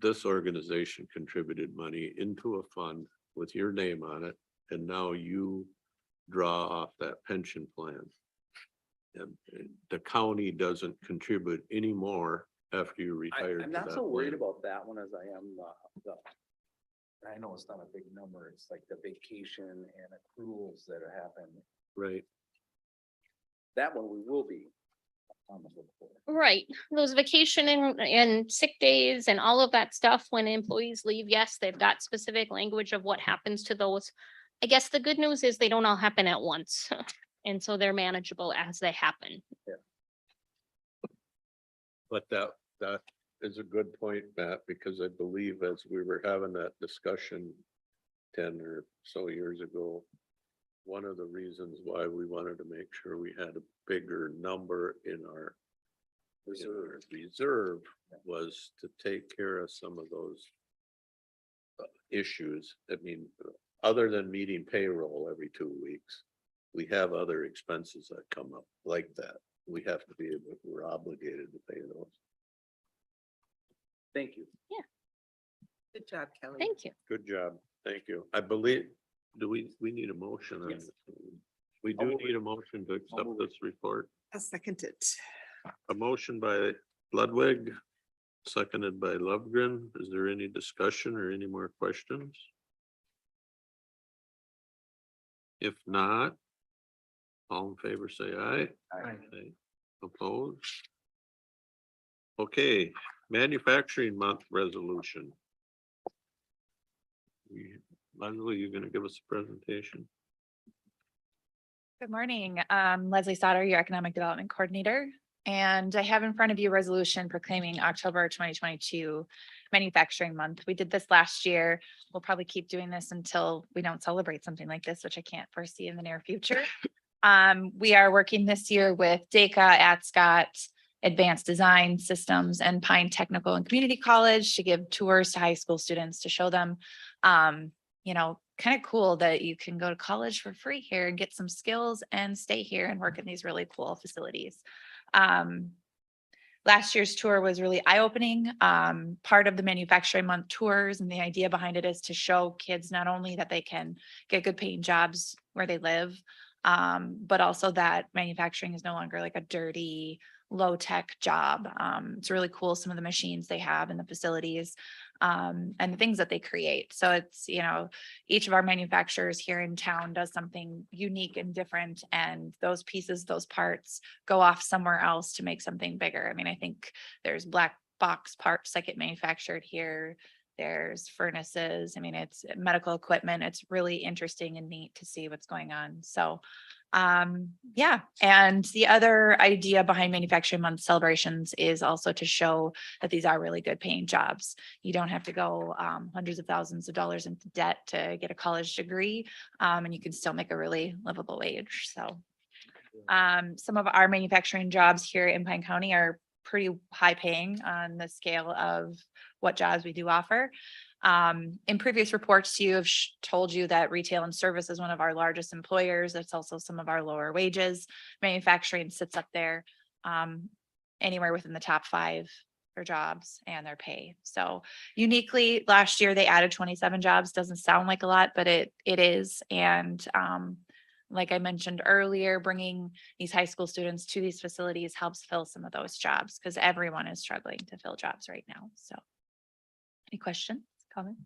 This organization contributed money into a fund with your name on it, and now you draw off that pension plan. And the county doesn't contribute anymore after you retire. I'm to not that so worried plan. about that one as I am the. I know it's not a big number, it's like the vacation and accruals that happen. Right, That one we will be on the hook for. Right, those vacation and sick days and all of that stuff, when employees leave, yes, they've got specific language of what happens to those. I guess the good news is they don't all happen at once, and so they're manageable as they happen. but that is a good point, Matt, because I believe as we were having that discussion 10 or so years ago, one of the reasons why we wanted to make sure we had a bigger number in our reserve was to take care of some of those issues. I mean, other than meeting payroll every 2 weeks, we have other expenses that come up like that. We have to be able, we're obligated to pay those. Thank you. Good job, Kelly. Thank you. Good job. Thank you. I believe, we need a motion on Yes. this. We I'll do move need a motion to accept move it. this report. I'll second it. A motion by Ludwig, seconded by Lovegren. Is there any discussion or any more questions? If not, all in favor, say aye. Aye. Opposed? Okay, manufacturing month resolution. Leslie, you're gonna give us a presentation? Good morning. Leslie Sauter, your Economic Development Coordinator. And I have in front of you a resolution proclaiming October 2022 Manufacturing Month. We did this last year. We'll probably keep doing this until we don't celebrate something like this, which I can't foresee in the near future. We are working this year with DACA, ATSCOT, Advanced Design Systems, and Pine Technical and Community College to give tours to high school students to show them, kind of cool that you can go to college for free here and get some skills and stay here and work in these really cool facilities. Last year's tour was really eye-opening. Part of the Manufacturing Month tours and the idea behind it is to show kids not only that they can get good paying jobs where they live, but also that manufacturing is no longer like a dirty, low-tech job. It's really cool, some of the machines they have in the facilities, and the things that they create. So it's, each of our manufacturers here in town does something unique and different, and those pieces, those parts go off somewhere else to make something bigger. I mean, I think there's black box parts that get manufactured here. There's furnaces. I mean, it's medical equipment. It's really interesting and neat to see what's going on. So yeah. And the other idea behind Manufacturing Month celebrations is also to show that these are really good paying jobs. You don't have to go hundreds of thousands of dollars into debt to get a college degree, and you can still make a really livable wage. So some of our manufacturing jobs here in Pine County are pretty high paying on the scale of what jobs we do offer. In previous reports, you have told you that retail and service is one of our largest employers. It's also some of our lower wages. Manufacturing sits up there, anywhere within the top 5 for jobs and their pay. So uniquely, last year they added 27 jobs. Doesn't sound like a lot, but it is. And like I mentioned earlier, bringing these high school students to these facilities helps fill some of those jobs because everyone is struggling to fill jobs right now. So any questions, comments?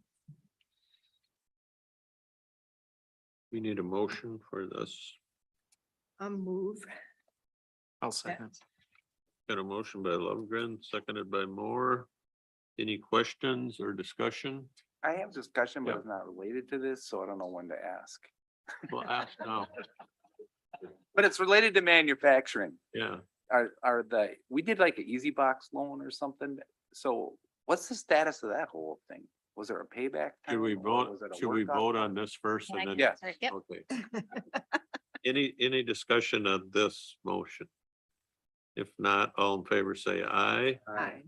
We need a motion for this. Move. I'll second. Got a motion by Lovegren, seconded by Moore. Any questions or discussion? I have discussion, but Yeah. it's not related to this, so I don't know when to ask. Well, ask now. But it's related to manufacturing. Yeah, We did like an easy box loan or something. So what's the status of that whole thing? Was there a payback? should we time, or vote, was it a should we workout? vote on this first Can I and then? Yes. Yep. Okay. Any discussion of this motion? If not, all in favor say aye. Aye.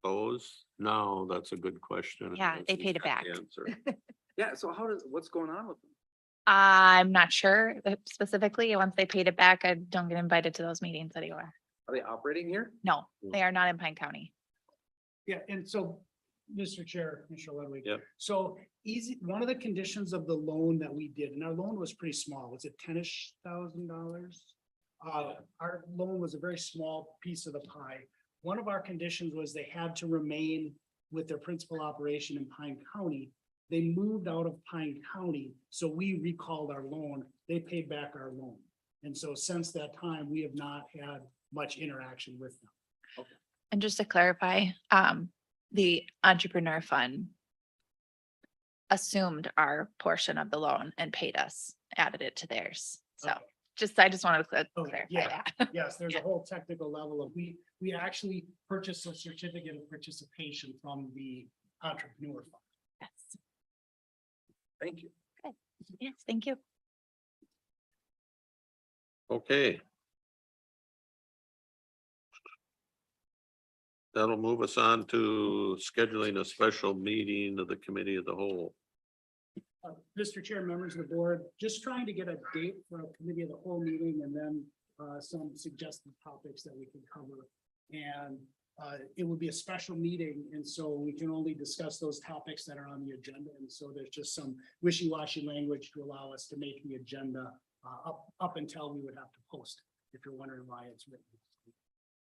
suppose. No, that's a good question. Yeah, they paid it back. Answer. Yeah, so what's going on with them? I'm not sure specifically. Once they paid it back, I don't get invited to those meetings anymore. Are they operating here? No, they are not in Pine County. Yeah, and so, Mr. Chair, Commissioner Ludwig. Yep. So one of the conditions of the loan that we did, and our loan was pretty small, was it $10,000-ish? Our loan was a very small piece of the pie. One of our conditions was they had to remain with their principal operation in Pine County. They moved out of Pine County, so we recalled our loan. They paid back our loan. And so since that time, we have not had much interaction with them. And just to clarify, the entrepreneur fund assumed our portion of the loan and paid us, added it to theirs. So Okay. I just wanted to Okay, clarify yeah. that. Yes, there's a whole technical level of, we actually purchased a certificate of participation from the entrepreneur fund. Yes. Thank you. Yes, thank you. Okay. That'll move us on to scheduling a special meeting of the committee of the whole. Mr. Chair, members of the board, just trying to get a date for a committee of the whole meeting and then some suggested topics that we can cover. And it would be a special meeting, and so we can only discuss those topics that are on the agenda. And so there's just some wishy-washy language to allow us to make the agenda up until we would have to post it, if you're wondering why it's written.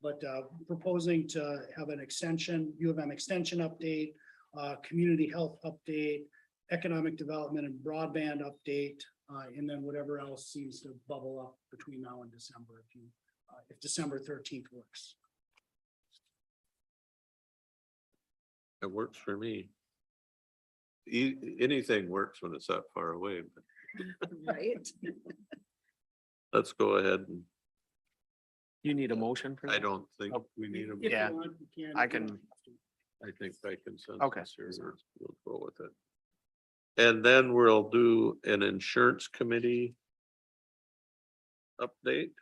But proposing to have an extension, U of M extension update, community health update, economic development and broadband update, and then whatever else seems to bubble up between now and December, if December 13th works. It works for me. Anything works when it's that far away, but Right? let's go ahead and You need a motion for that? I don't think we need a. If you Yeah, want, you can. I can- I think by consensus. Okay. here, we'll go with it. And then we'll do an insurance committee update.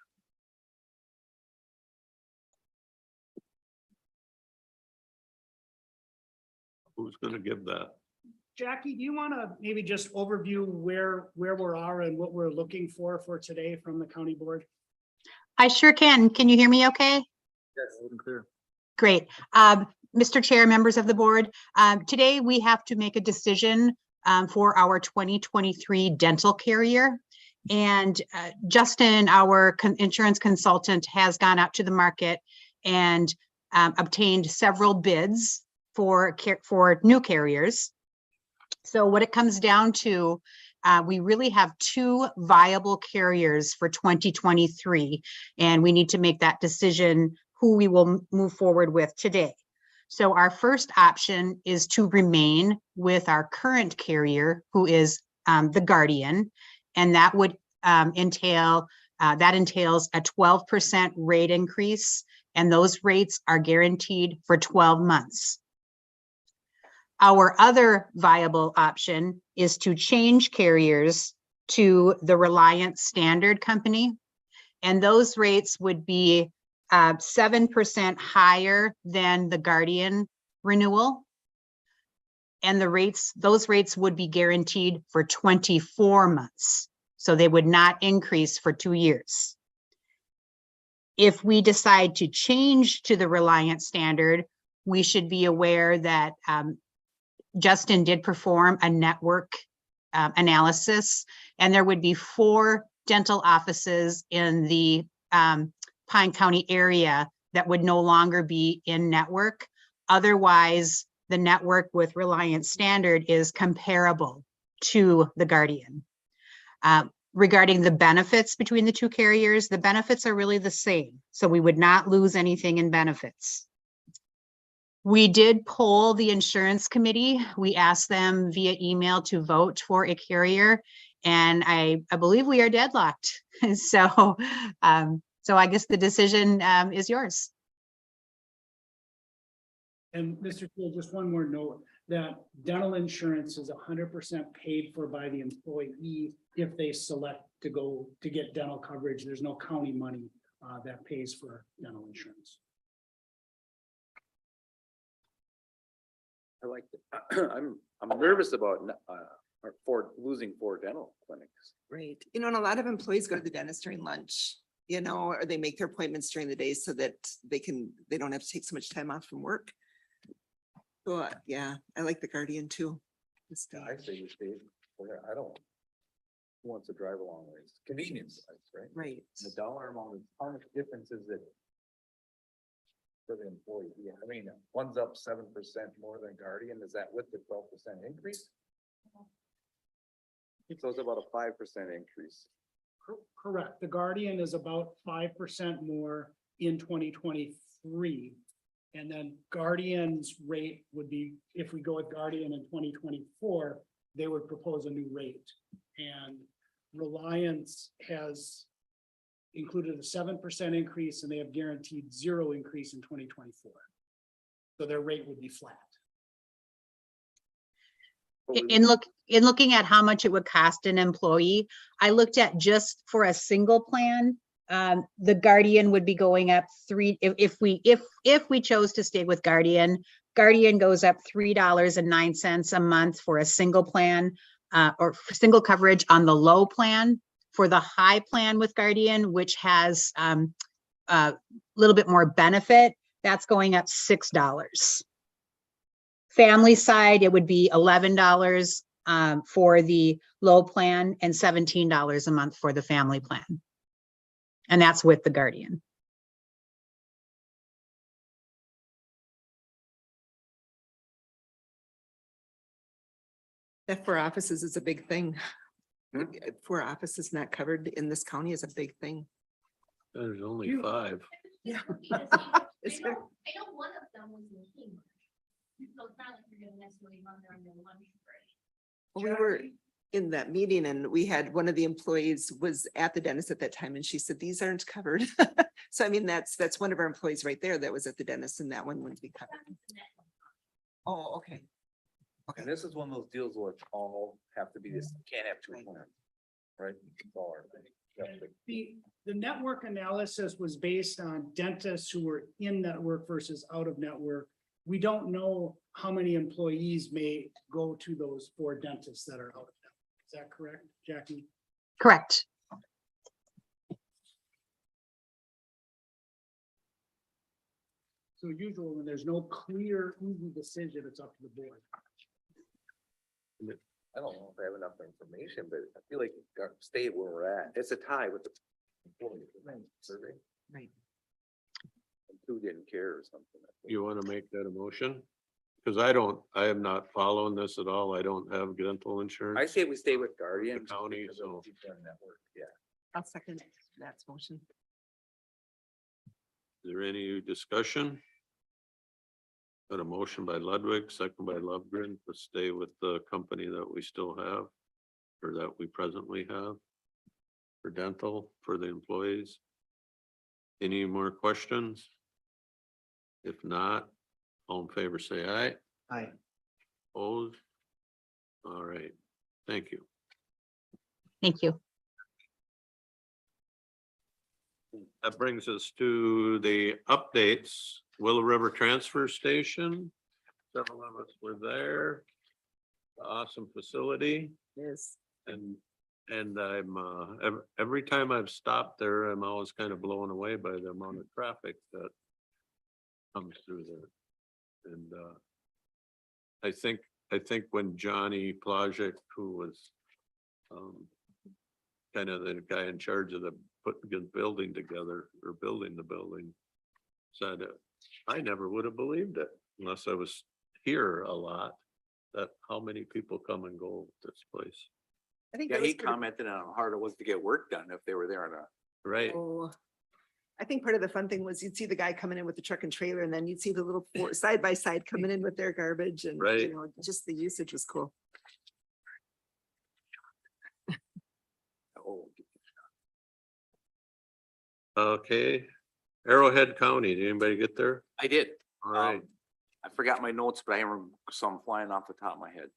Who's gonna give that? Jackie, do you want to maybe just overview where we are and what we're looking for today from the county board? I sure can. Can you hear me okay? Yes, loud and clear. Great. Mr. Chair, members of the board, today we have to make a decision for our 2023 dental carrier. And Justin, our insurance consultant, has gone out to the market and obtained several bids for new carriers. So what it comes down to, we really have two viable carriers for 2023, and we need to make that decision who we will move forward with today. So our first option is to remain with our current carrier, who is the Guardian, and that would entails a 12% rate increase, and those rates are guaranteed for 12 months. Our other viable option is to change carriers to the Reliant Standard Company, and those rates would be 7% higher than the Guardian renewal. And those rates would be guaranteed for 24 months. So they would not increase for 2 years. If we decide to change to the Reliant Standard, we should be aware that Justin did perform a network analysis, and there would be 4 dental offices in the Pine County area that would no longer be in network. Otherwise, the network with Reliant Standard is comparable to the Guardian. Regarding the benefits between the two carriers, the benefits are really the same. So we would not lose anything in benefits. We did poll the insurance committee. We asked them via email to vote for a carrier, and I believe we are deadlocked. So I guess the decision is yours. And Mr. Chair, just one more note, that dental insurance is 100% paid for by the employee if they select to get dental coverage. There's no county money that pays for dental insurance. I like it. I'm nervous about, losing 4 dental clinics. Right. You know, and a lot of employees go to the dentist during lunch, you know, or they make their appointments during the day so that they don't have to take so much time off from work. So, yeah, I like the Guardian too. This Yeah, day. I say we stay, I don't. Who wants to drive a long ways? Convenience, right? Right. The dollar amount is, how much difference is it? For the employee, yeah, I mean, one's up 7% more than Guardian, is that with the 12% increase? So it's about a 5% increase. Correct. The Guardian is about 5% more in 2023. And then Guardian's rate would be, if we go with Guardian in 2024, they would propose a new rate. And Reliance has included a 7% increase and they have guaranteed 0 increase in 2024. So their rate would be flat. In looking at how much it would cost an employee, I looked at just for a single plan. The Guardian would be going up if we chose to stay with Guardian goes up $3.09 a month for a single plan, or single coverage on the low plan. For the high plan with Guardian, which has a little bit more benefit, that's going up $6. Family side, it would be $11 for the low plan and $17 a month for the family plan. And that's with the Guardian. That 4 offices is a big thing. 4 offices not covered in this county is a big thing. There's only 5. Yeah. I It's know one of them was in Cambridge. So it's not like you're gonna necessarily run there on your lunch break. We were in that meeting and we had one of the employees was at the dentist at that time and she said, these aren't covered. So I mean, that's one of our employees right there that was at the dentist and that one wouldn't be covered. Oh, okay. And this is one of those deals where it's all have to be this, can't have 2 plans, right? It's all our thing. The network analysis was based on dentists who were in network versus out of network. We don't know how many employees may go to those 4 dentists that are out of network. Is that correct, Jackie? Correct. So usually when there's no clear, easy decision, it's up to the board. I don't know if I have enough information, but I feel like we gotta stay where we're at. It's a tie with the employee survey. Right. And 2 didn't care or something. You want to make that a motion? Because I am not following this at all. I don't have dental I insurance. say we stay with Guardian. The county, because so- of the network, yeah. I'll second that motion. Is there any discussion? Got a motion by Ludwig, second by Lovegren to stay with the company that we still have, or that we presently have for dental for the employees. Any more questions? If not, all in favor, say aye. Aye. Opposed? All right, thank you. Thank you. That brings us to the updates. Willow River Transfer Station. Several of us were there. Awesome facility. Yes. And I'm, every time I've stopped there, I'm always kind of blown away by the amount of traffic that comes through there. And, I think when Johnny Plajek, who was, kind of the guy in charge of putting the building together or building the building, said, I never would have believed it unless I was here a lot, that how many people come and go at this place. I think Yeah, that was he commented on how hard it was to get work done if they were there on a. Right. Oh, I think part of the fun thing was you'd see the guy coming in with the truck and trailer and then you'd see the little side by side coming in with their garbage and, Right. you know, just the usage was cool. Oh, Okay. Arrowhead County, did anybody get there? I did. All right. I forgot my notes, but I remember some flying off the top of my head.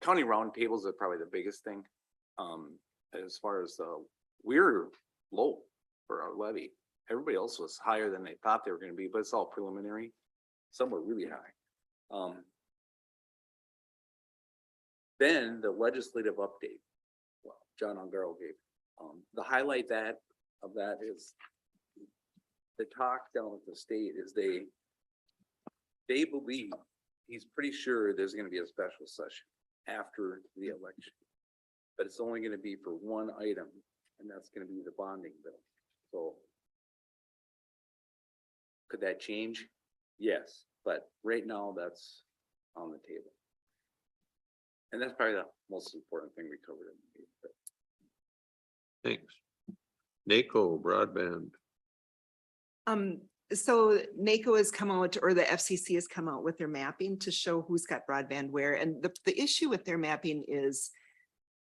County roundtables are probably the biggest thing. As far as, we're low for our levy. Everybody else was higher than they thought they were gonna be, but it's all preliminary. Some were really high. Then the legislative update, well, John Ongaro gave, the highlight of that is the talk down at the state is they believe, he's pretty sure there's gonna be a special session after the election. But it's only gonna be for one item, and that's gonna be the bonding bill. So could that change? Yes, but right now that's on the table. And that's probably the most important thing we covered in the meeting. But Thanks. NACO broadband. So NACO has come out, or the FCC has come out with their mapping to show who's got broadband where. And the issue with their mapping is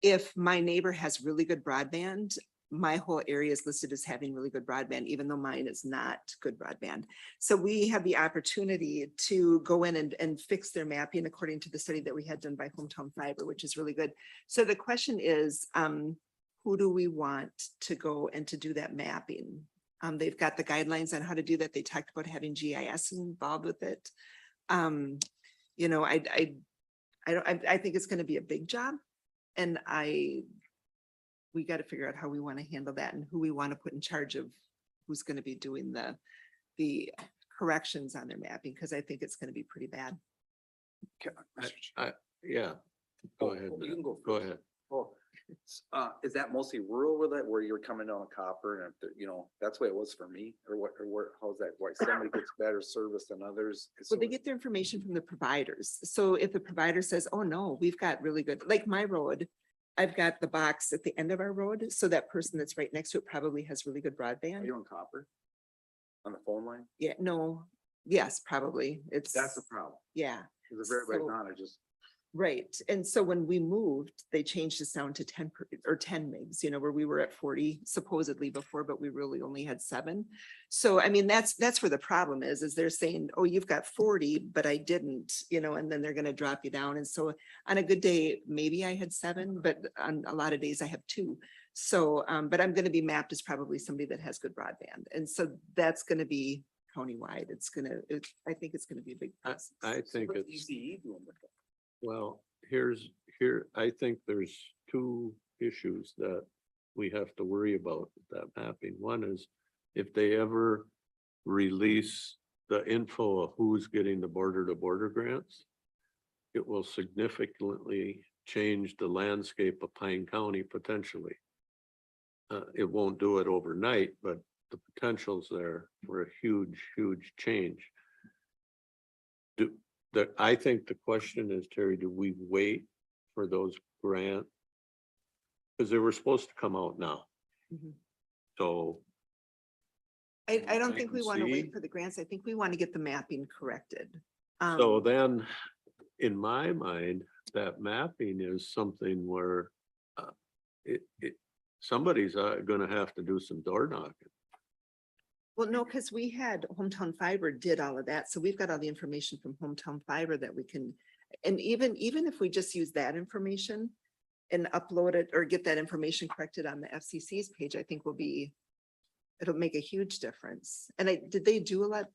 if my neighbor has really good broadband, my whole area is listed as having really good broadband, even though mine is not good broadband. So we have the opportunity to go in and fix their mapping according to the study that we had done by Hometown Fiber, which is really good. So the question is, who do we want to go and to do that mapping? They've got the guidelines on how to do that. They talked about having GIS involved with it. You know, I think it's going to be a big job, and we got to figure out how we want to handle that and who we want to put in charge of who's going to be doing the corrections on their mapping, because I think it's going to be pretty bad. Yeah. Go ahead. You can go Go first. ahead. Oh, is that mostly rural with it, where you're coming down a copper and, you know, that's the way it was for me, or what, or where, how's that? Why somebody gets better service than others? Well, they get their information from the providers. So if the provider says, oh no, we've got really good, like my road, I've got the box at the end of our road. So that person that's right next to it probably has really good Are broadband. you on copper? On the phone line? Yeah, no, yes, probably. It's. That's the problem. Yeah. Because right So- now, I just, Right. And so when we moved, they changed us down to 10 or 10 megs, you know, where we were at 40 supposedly before, but we really only had 7. So, I mean, that's where the problem is they're saying, oh, you've got 40, but I didn't, you know, and then they're going to drop you down. And so on a good day, maybe I had 7, but on a lot of days I have 2. So, but I'm going to be mapped as probably somebody that has good broadband. And so that's going to be countywide. I think it's going to be a big process. I think what's it's, ECE doing with it? well, I think there's 2 issues that we have to worry about with that mapping. One is if they ever release the info of who's getting the border to border grants, it will significantly change the landscape of Pine County potentially. It won't do it overnight, but the potential's there for a huge, huge change. I think the question is, Terry, do we wait for those grants? Because they were supposed to come out now. Mhm. So I don't I think can we want to see. wait for the grants. I think we want to get the mapping corrected. So then, in my mind, that mapping is something where somebody's gonna have to do some door knocking. Well, no, because we had Hometown Fiber did all of that. So we've got all the information from Hometown Fiber that we can, and even if we just use that information and upload it or get that information corrected on the FCC's page, I think it'll make a huge difference. And did they do a lot?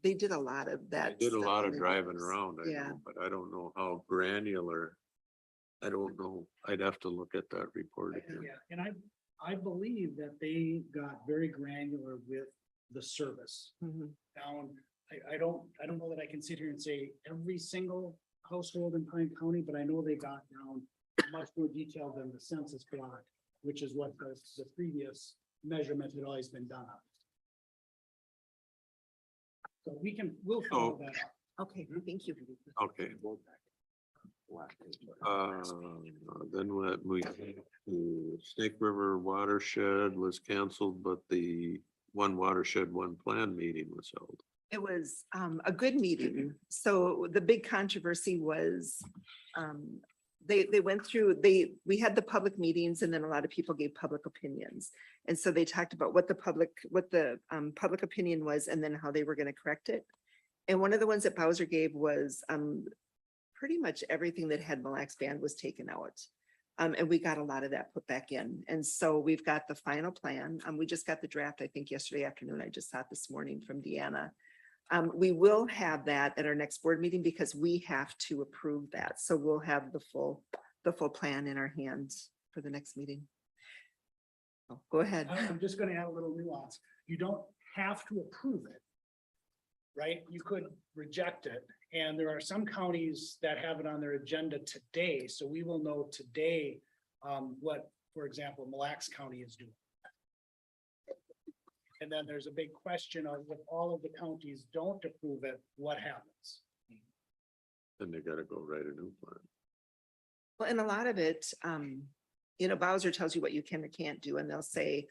They did a lot of I that. did a stuff lot in of the driving videos. around, I Yeah. know, but I don't know how granular. I don't know. I'd have to look at that report again. Yeah, and I believe that they got very granular with the service Mhm. down. I don't know that I can sit here and say every single household in Pine County, but I know they got down much more detailed than the census block, which is what the previous measurement had always been done on. So we'll follow that up. Okay, thank you. Okay. Then we, Snake River Watershed was canceled, but the One Watershed, One Plan meeting was held. It was a good meeting. So the big controversy was they went through, we had the public meetings and then a lot of people gave public opinions. And so they talked about what the public opinion was and then how they were going to correct it. And one of the ones that Bowser gave was pretty much everything that had Mille Lacs Band was taken out. And we got a lot of that put back in. And so we've got the final plan. We just got the draft, I think yesterday afternoon. I just saw it this morning from Deanna. We will have that at our next board meeting because we have to approve that. So we'll have the full plan in our hands for the next meeting. Oh, go ahead. I'm just gonna add a little nuance. You don't have to approve it. Right? You could reject it. And there are some counties that have it on their agenda today, so we will know today what, for example, Mille Lacs County is doing. And then there's a big question of if all of the counties don't approve it, what happens? Then they gotta go write a new plan. Well, and a lot of it, Bowser tells you what you can and can't do, and they'll say,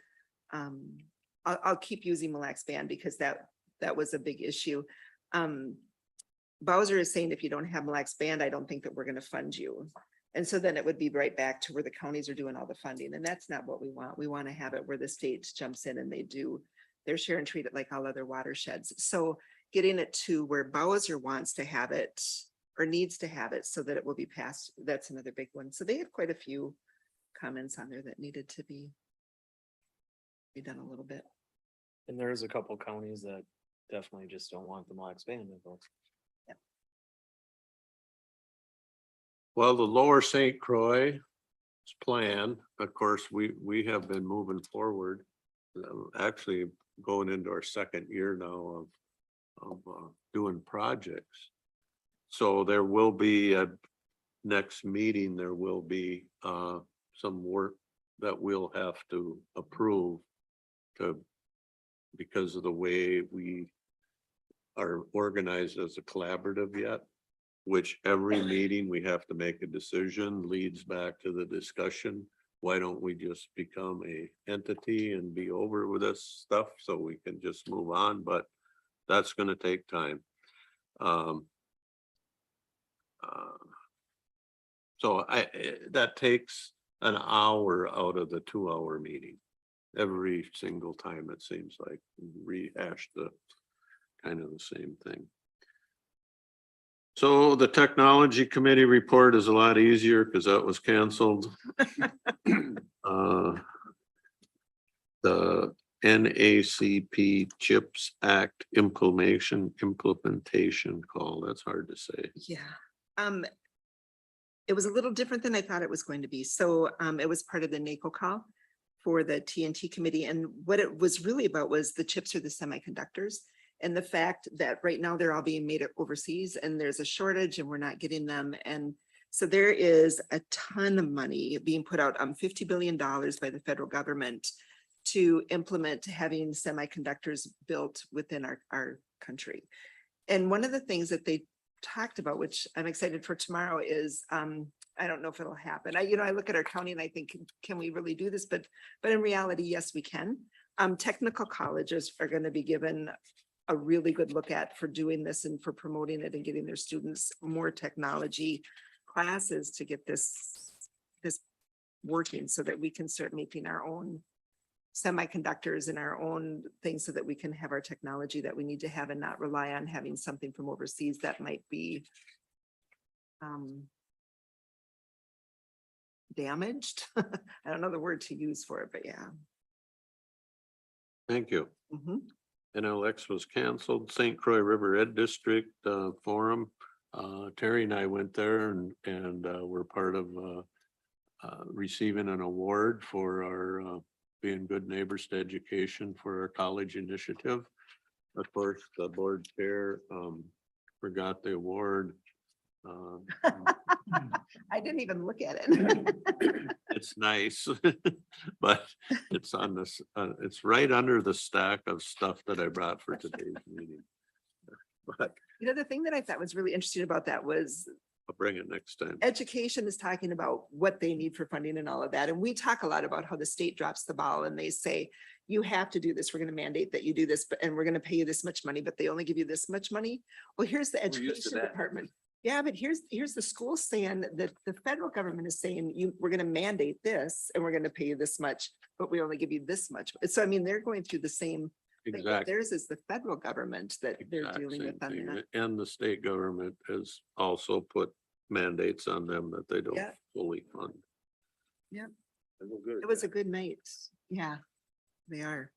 I'll keep using Mille Lacs Band because that was a big issue. Bowser is saying if you don't have Mille Lacs Band, I don't think that we're going to fund you. And so then it would be right back to where the counties are doing all the funding. And that's not what we want. We want to have it where the state jumps in and they do their share and treat it like all other watersheds. So getting it to where Bowser wants to have it or needs to have it so that it will be passed, that's another big one. So they had quite a few comments on there that needed to be done a little bit. And there's a couple counties that definitely just don't want the Mille Lacs Band involved. Well, the Lower St. Croix plan, of course, we have been moving forward. Actually going into our second year now of doing projects. So there will be a next meeting, there will be some work that we'll have to approve because of the way we are organized as a collaborative yet, which every meeting we have to make a decision leads back to the discussion. Why don't we just become a entity and be over with this stuff so we can just move on? But that's going to take time. So that takes an hour out of the 2-hour meeting. Every single time it seems like rehash the kind of the same thing. So the technology committee report is a lot easier because that was canceled. The NACP CHIPS Act implementation call, that's hard to say. Yeah. It was a little different than I thought it was going to be. So it was part of the NACO call for the TNT committee. And what it was really about was the chips or the semiconductors. And the fact that right now they're all being made overseas and there's a shortage and we're not getting them. And so there is a ton of money being put out, $50 billion by the federal government to implement having semiconductors built within our country. And one of the things that they talked about, which I'm excited for tomorrow, is I don't know if it'll happen. I look at our county and I think, can we really do this? But in reality, yes, we can. Technical colleges are going to be given a really good look at for doing this and for promoting it and getting their students more technology classes to get this working so that we can start making our own semiconductors and our own things so that we can have our technology that we need to have and not rely on having something from overseas that might be damaged. I don't know the word to use for it, but yeah. Thank you. Mhm. NLX was canceled. St. Croix River Ed District Forum. Terry and I went there and we're part of receiving an award for our being good neighbors to education for our college initiative. Of course, the board chair forgot the award. I didn't even look at it. It's nice, but it's on this, it's right under the stack of stuff that I brought for today's meeting. But The thing that I thought was really interesting about that was I'll bring it next time. education is talking about what they need for funding and all of that. And we talk a lot about how the state drops the ball and they say, you have to do this. We're going to mandate that you do this, and we're going to pay you this much money, but they only give you this much money. Well, here's the We're used to education that. department. Yeah, but here's the school saying that the federal government is saying we're going to mandate this and we're going to pay you this much, but we only give you this much. So I mean, they're going through the same thing, but Exactly. theirs is the federal government that they're Exact dealing same with on thing. that. And the state government has also put mandates on them that they don't Yeah. fully fund. Yeah. They were good. It was a good night. Yeah, they are.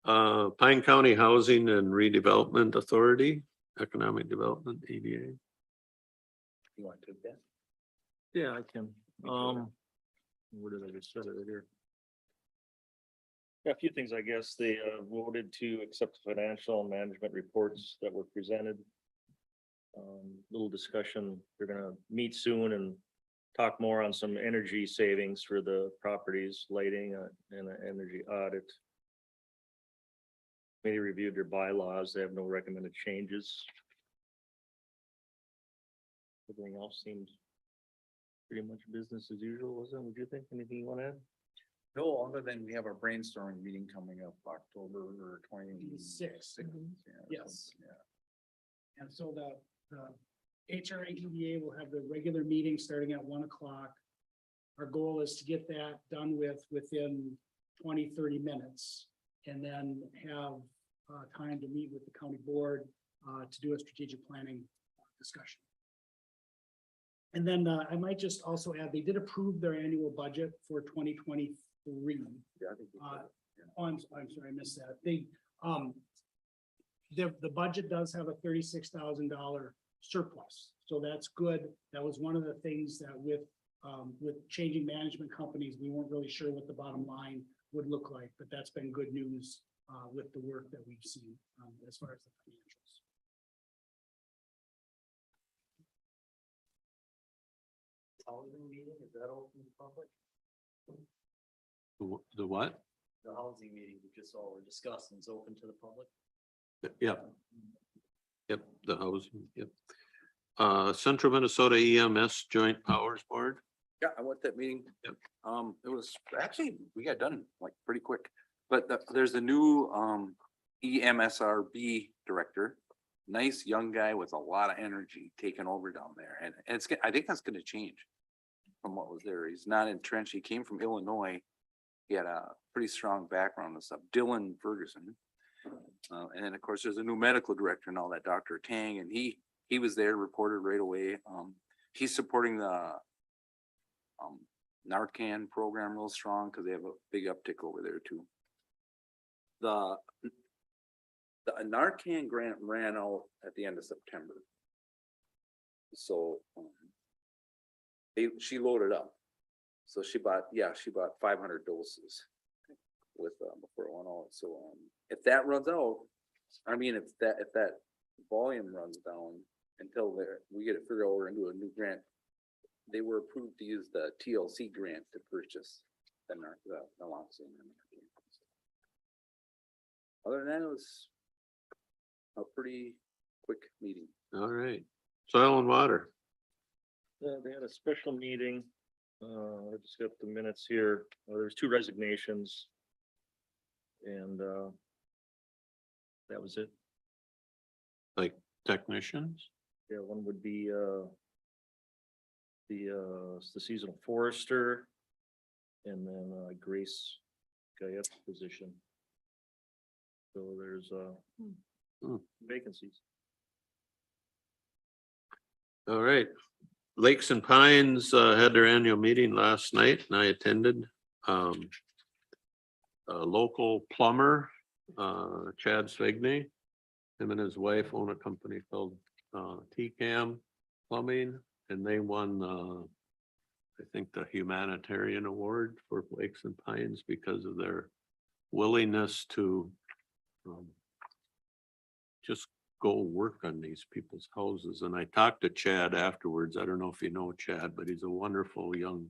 Pine County Housing and Redevelopment Authority, Economic Development, EDA. You want to take that? Yeah, I can. Where did I just set it right here? Yeah, a few things, I guess. They voted to accept financial and management reports that were presented. Little discussion. They're gonna meet soon and talk more on some energy savings for the properties, lighting and an energy audit. They reviewed their bylaws. They have no recommended changes. Everything else seems pretty much business as usual, wasn't it? Would you think? Anything you want to add? No, other than we have our brainstorming meeting coming up October or 26th. Yes. And so the HRA EDA will have the regular meeting starting at 1 o'clock. Our goal is to get that done within 20-30 minutes. And then have time to meet with the county board to do a strategic planning discussion. And then I might just also add, they did approve their annual budget for 2023. Yeah, I think we Oh, could. I'm sorry, I missed that. The budget does have a $36,000 surplus, so that's good. That was one of the things that with changing management companies, we weren't really sure what the bottom line would look like, but that's been good news with the work that we've seen as far as the financials. Housing meeting, is that open to public? The what? The housing meeting we just all were discussing is open to the public? Yep. Yep, the housing, yep. Central Minnesota EMS Joint Powers Board. Yeah, I went to that meeting. Yep. It was actually, we got done like pretty quick, but there's a new EMSRB director. Nice young guy with a lot of energy taking over down there, and I think that's gonna change from what was there. He's not entrenched. He came from Illinois. He had a pretty strong background and stuff. Dylan Ferguson. And then of course, there's a new medical director now, that Dr. Tang, and he was there, reported right away. He's supporting the Narcan program real strong because they have a big uptick over there too. The Narcan grant ran out at the end of September. So she loaded up. So she bought 500 doses with before it went out. So if that runs out, I mean, if that volume runs down until we get it figured out, we're gonna do a new grant. They were approved to use the TLC grant to purchase the naloxone. Other than that, it was a pretty quick meeting. All right. Soil and Water. They had a special meeting. I just got the minutes here. There's 2 resignations. And that was it. Like technicians? Yeah, one would be the seasonal forester, and then Grace Guyette's position. So there's vacancies. All right. Lakes and Pines had their annual meeting last night and I attended. A local plumber, Chad Svigney, him and his wife own a company called TCAM Plumbing, and they won I think the humanitarian award for Lakes and Pines because of their willingness to just go work on these people's houses. And I talked to Chad afterwards. I don't know if you know Chad, but he's a wonderful young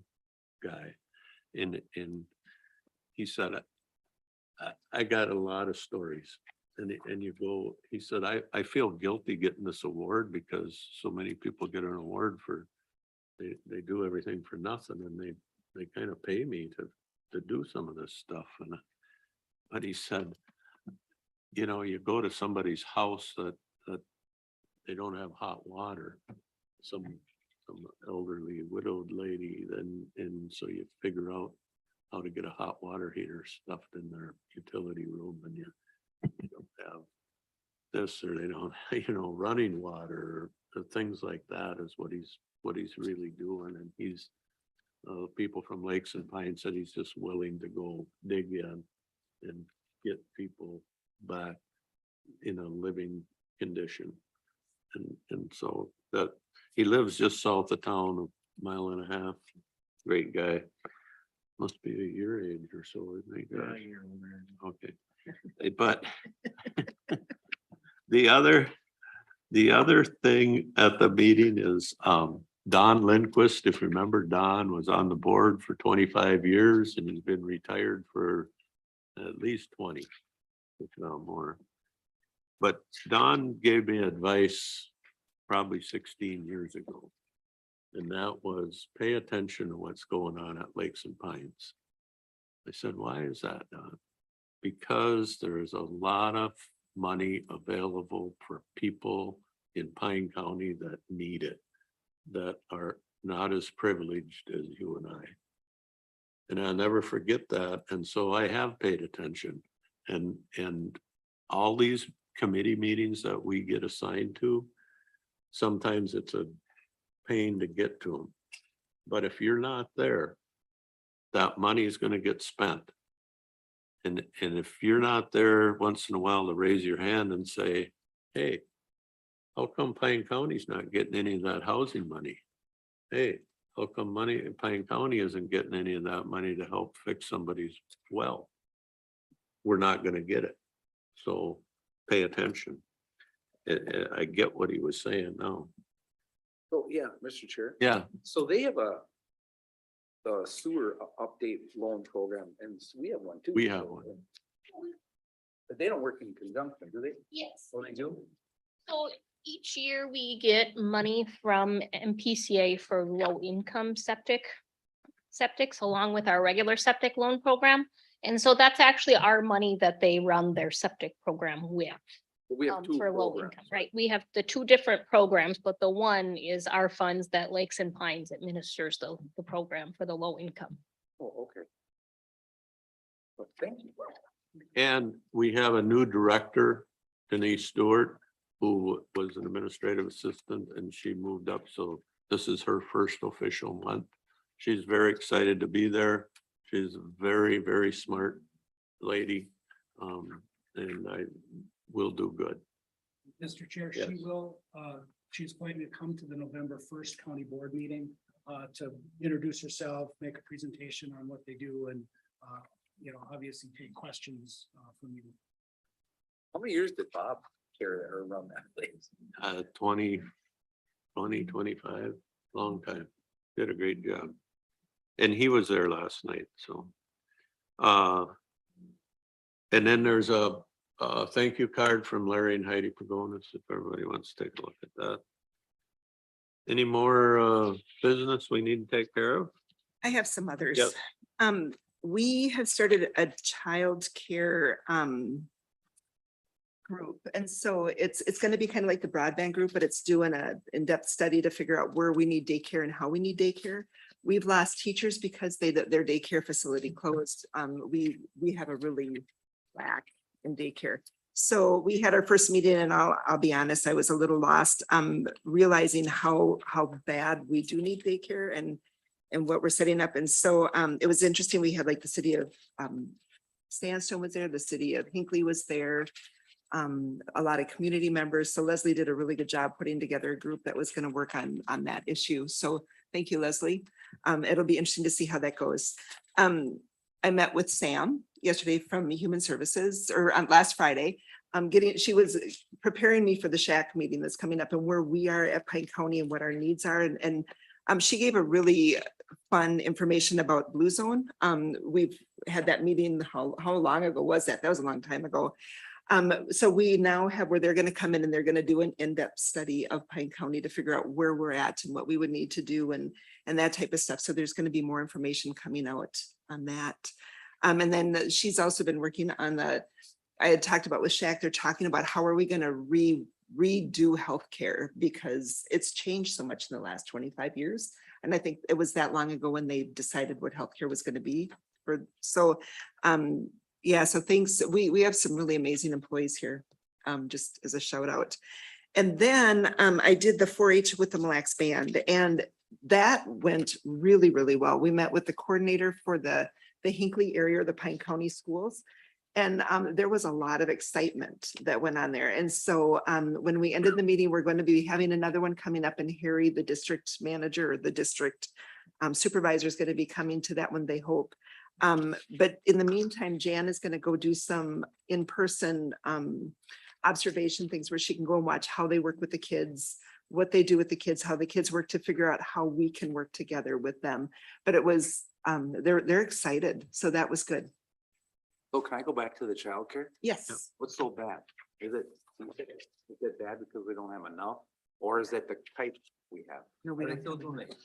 guy. And he said, I got a lot of stories. And you go, he said, I feel guilty getting this award because so many people get an award for, they do everything for nothing, and they kind of pay me to do some of this stuff. But he said, you know, you go to somebody's house that they don't have hot water, some elderly widowed lady, and so you figure out how to get a hot water heater stuffed in their utility room, and you don't have this, or they don't, running water, or things like that is what he's really doing. And he's people from Lakes and Pines said he's just willing to go dig in and get people back in a living condition. And so that, he lives just south of town, a mile and a half. Great guy. Must be your age or so, isn't he? Yeah, Gosh? you're over Okay. But the other thing at the meeting is, Don Lindquist, if you remember, Don was on the board for 25 years and he's been retired for at least 20, if not more. But Don gave me advice probably 16 years ago. And that was pay attention to what's going on at Lakes and Pines. I said, why is that, Don? Because there is a lot of money available for people in Pine County that need it, that are not as privileged as you and I. And I'll never forget that. And so I have paid attention, and all these committee meetings that we get assigned to, sometimes it's a pain to get to them. But if you're not there, that money is going to get spent. And if you're not there once in a while to raise your hand and say, hey, how come Pine County's not getting any of that housing money? Hey, how come Pine County isn't getting any of that money to help fix somebody's well? We're not going to get it. So pay attention. I get what he was saying now. So, yeah, Mr. Chair. Yeah. So they have a sewer update loan program, and we have one too. We have one. But they don't work in conjunction, do they? Yes. Oh, they do? So each year we get money from MPCA for low income septics along with our regular septic loan program. And so that's actually our money that they run their septic program with. But we have two For low programs. income, right? We have the two different programs, but the one is our funds that Lakes and Pines administers the program for the low income. Oh, okay. But thank you. And we have a new director, Denise Stewart, who was an administrative assistant, and she moved up. So this is her first official month. She's very excited to be there. She's a very, very smart lady. And I will do good. Mr. Chair, Yes. she's going to come to the November 1st county board meeting to introduce herself, make a presentation on what they do, and obviously take questions from you. How many years did Bob carry or run that place? 25, long time. Did a great job. And he was there last night, so. And then there's a thank you card from Larry and Heidi Pagonis, if everybody wants to take a look at that. Any more business we need to take care of? I have some others. Yep. We have started a child care group. And so it's going to be kind of like the broadband group, but it's doing a in-depth study to figure out where we need daycare and how we need daycare. We've lost teachers because their daycare facility closed. We have a really lack in daycare. So we had our first meeting, and I'll be honest, I was a little lost, realizing how bad we do need daycare and what we're setting up. And so it was interesting. We had like the city of Sandstone was there, the city of Hinckley was there, a lot of community members. So Leslie did a really good job putting together a group that was going to work on that issue. So thank you, Leslie. It'll be interesting to see how that goes. I met with Sam yesterday from Human Services, or last Friday. She was preparing me for the Shack meeting that's coming up and where we are at Pine County and what our needs are. And she gave a really fun information about Blue Zone. We've had that meeting, how long ago was that? That was a long time ago. So we now have where they're going to come in and they're going to do an in-depth study of Pine County to figure out where we're at and what we would need to do and that type of stuff. So there's going to be more information coming out on that. And then she's also been working on I had talked about with Shack, they're talking about how are we going to redo healthcare because it's changed so much in the last 25 years. And I think it was that long ago when they decided what healthcare was going to be. So thanks. We have some really amazing employees here, just as a shout out. And then I did the 4-H with the Mille Lacs Band, and that went really, really well. We met with the coordinator for the Hinckley area, the Pine County schools. And there was a lot of excitement that went on there. And so when we ended the meeting, we're going to be having another one coming up, and Harry, the district manager, or the district supervisor, is going to be coming to that one, they hope. But in the meantime, Jan is going to go do some in-person observation things where she can go and watch how they work with the kids, what they do with the kids, how the kids work to figure out how we can work together with them. But it was, they're excited. So that was good. So can I go back to the childcare? Yes. What's so bad? Is it bad because we don't have enough? Or is it the type we have? No, we Are they don't. still doing it?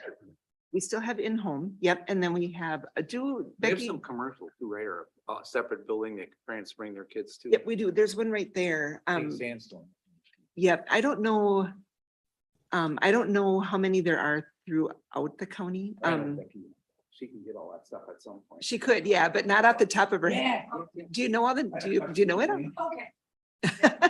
We still have in-home. Yep. And then we have They have Becky. some commercial too, right? Or a separate building they can parents bring their kids to. Yep, we do. There's one right there. Big Sandstone. Yep. I don't know how many there are throughout the county. I don't think she can get all that stuff at some point. She could, yeah, but not off the top of her head. Do you know all the, do you know it? Okay.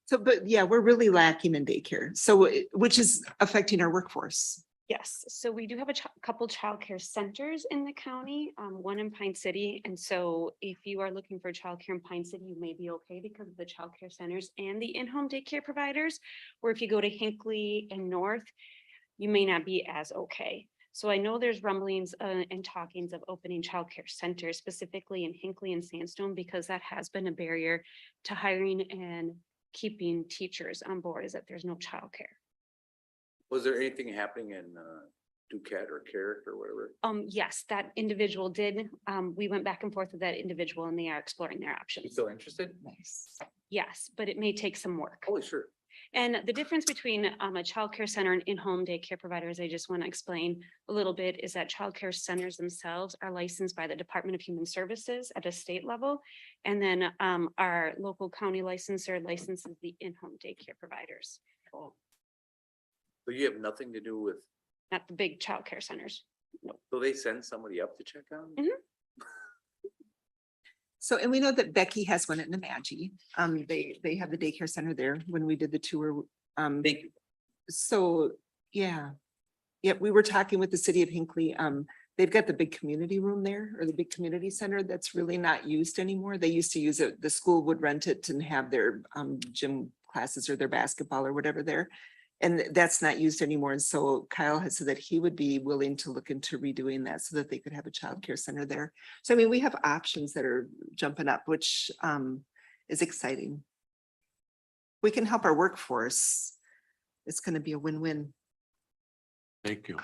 So, but yeah, we're really lacking in daycare. So, which is affecting our workforce. Yes, so we do have a couple childcare centers in the county, one in Pine City. And so if you are looking for childcare in Pine City, you may be okay because of the childcare centers and the in-home daycare providers. Or if you go to Hinckley and North, you may not be as okay. So I know there's rumblings and talkings of opening childcare centers, specifically in Hinckley and Sandstone, because that has been a barrier to hiring and keeping teachers on board, is that there's no childcare. Was there anything happening in Duquette or Carrick or whatever? Yes, that individual did. We went back and forth with that individual and they are exploring their You options. still interested? Nice. Yes, but it may take some work. Holy sure. And the difference between a childcare center and in-home daycare providers, I just want to explain a little bit, is that childcare centers themselves are licensed by the Department of Human Services at a state level. And then our local county licensor licenses the in-home daycare providers, So you have nothing to do with, not the big childcare centers. so they send somebody up to check on? Mhm. So, and we know that Becky has one at Nemadji. They have the daycare center there when we did the tour. Thank you. So, yeah. Yep, we were talking with the city of Hinckley. They've got the big community room there, or the big community center that's really not used anymore. They used to use it, the school would rent it and have their gym classes or their basketball or whatever there. And that's not used anymore. And so Kyle has said that he would be willing to look into redoing that so that they could have a childcare center there. So I mean, we have options that are jumping up, which is exciting. We can help our workforce. It's going to be a win-win. Thank you.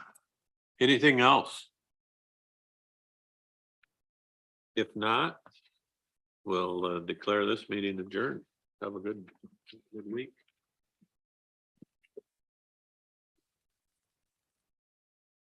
Anything else? If not, we'll declare this meeting adjourned. Have a good week.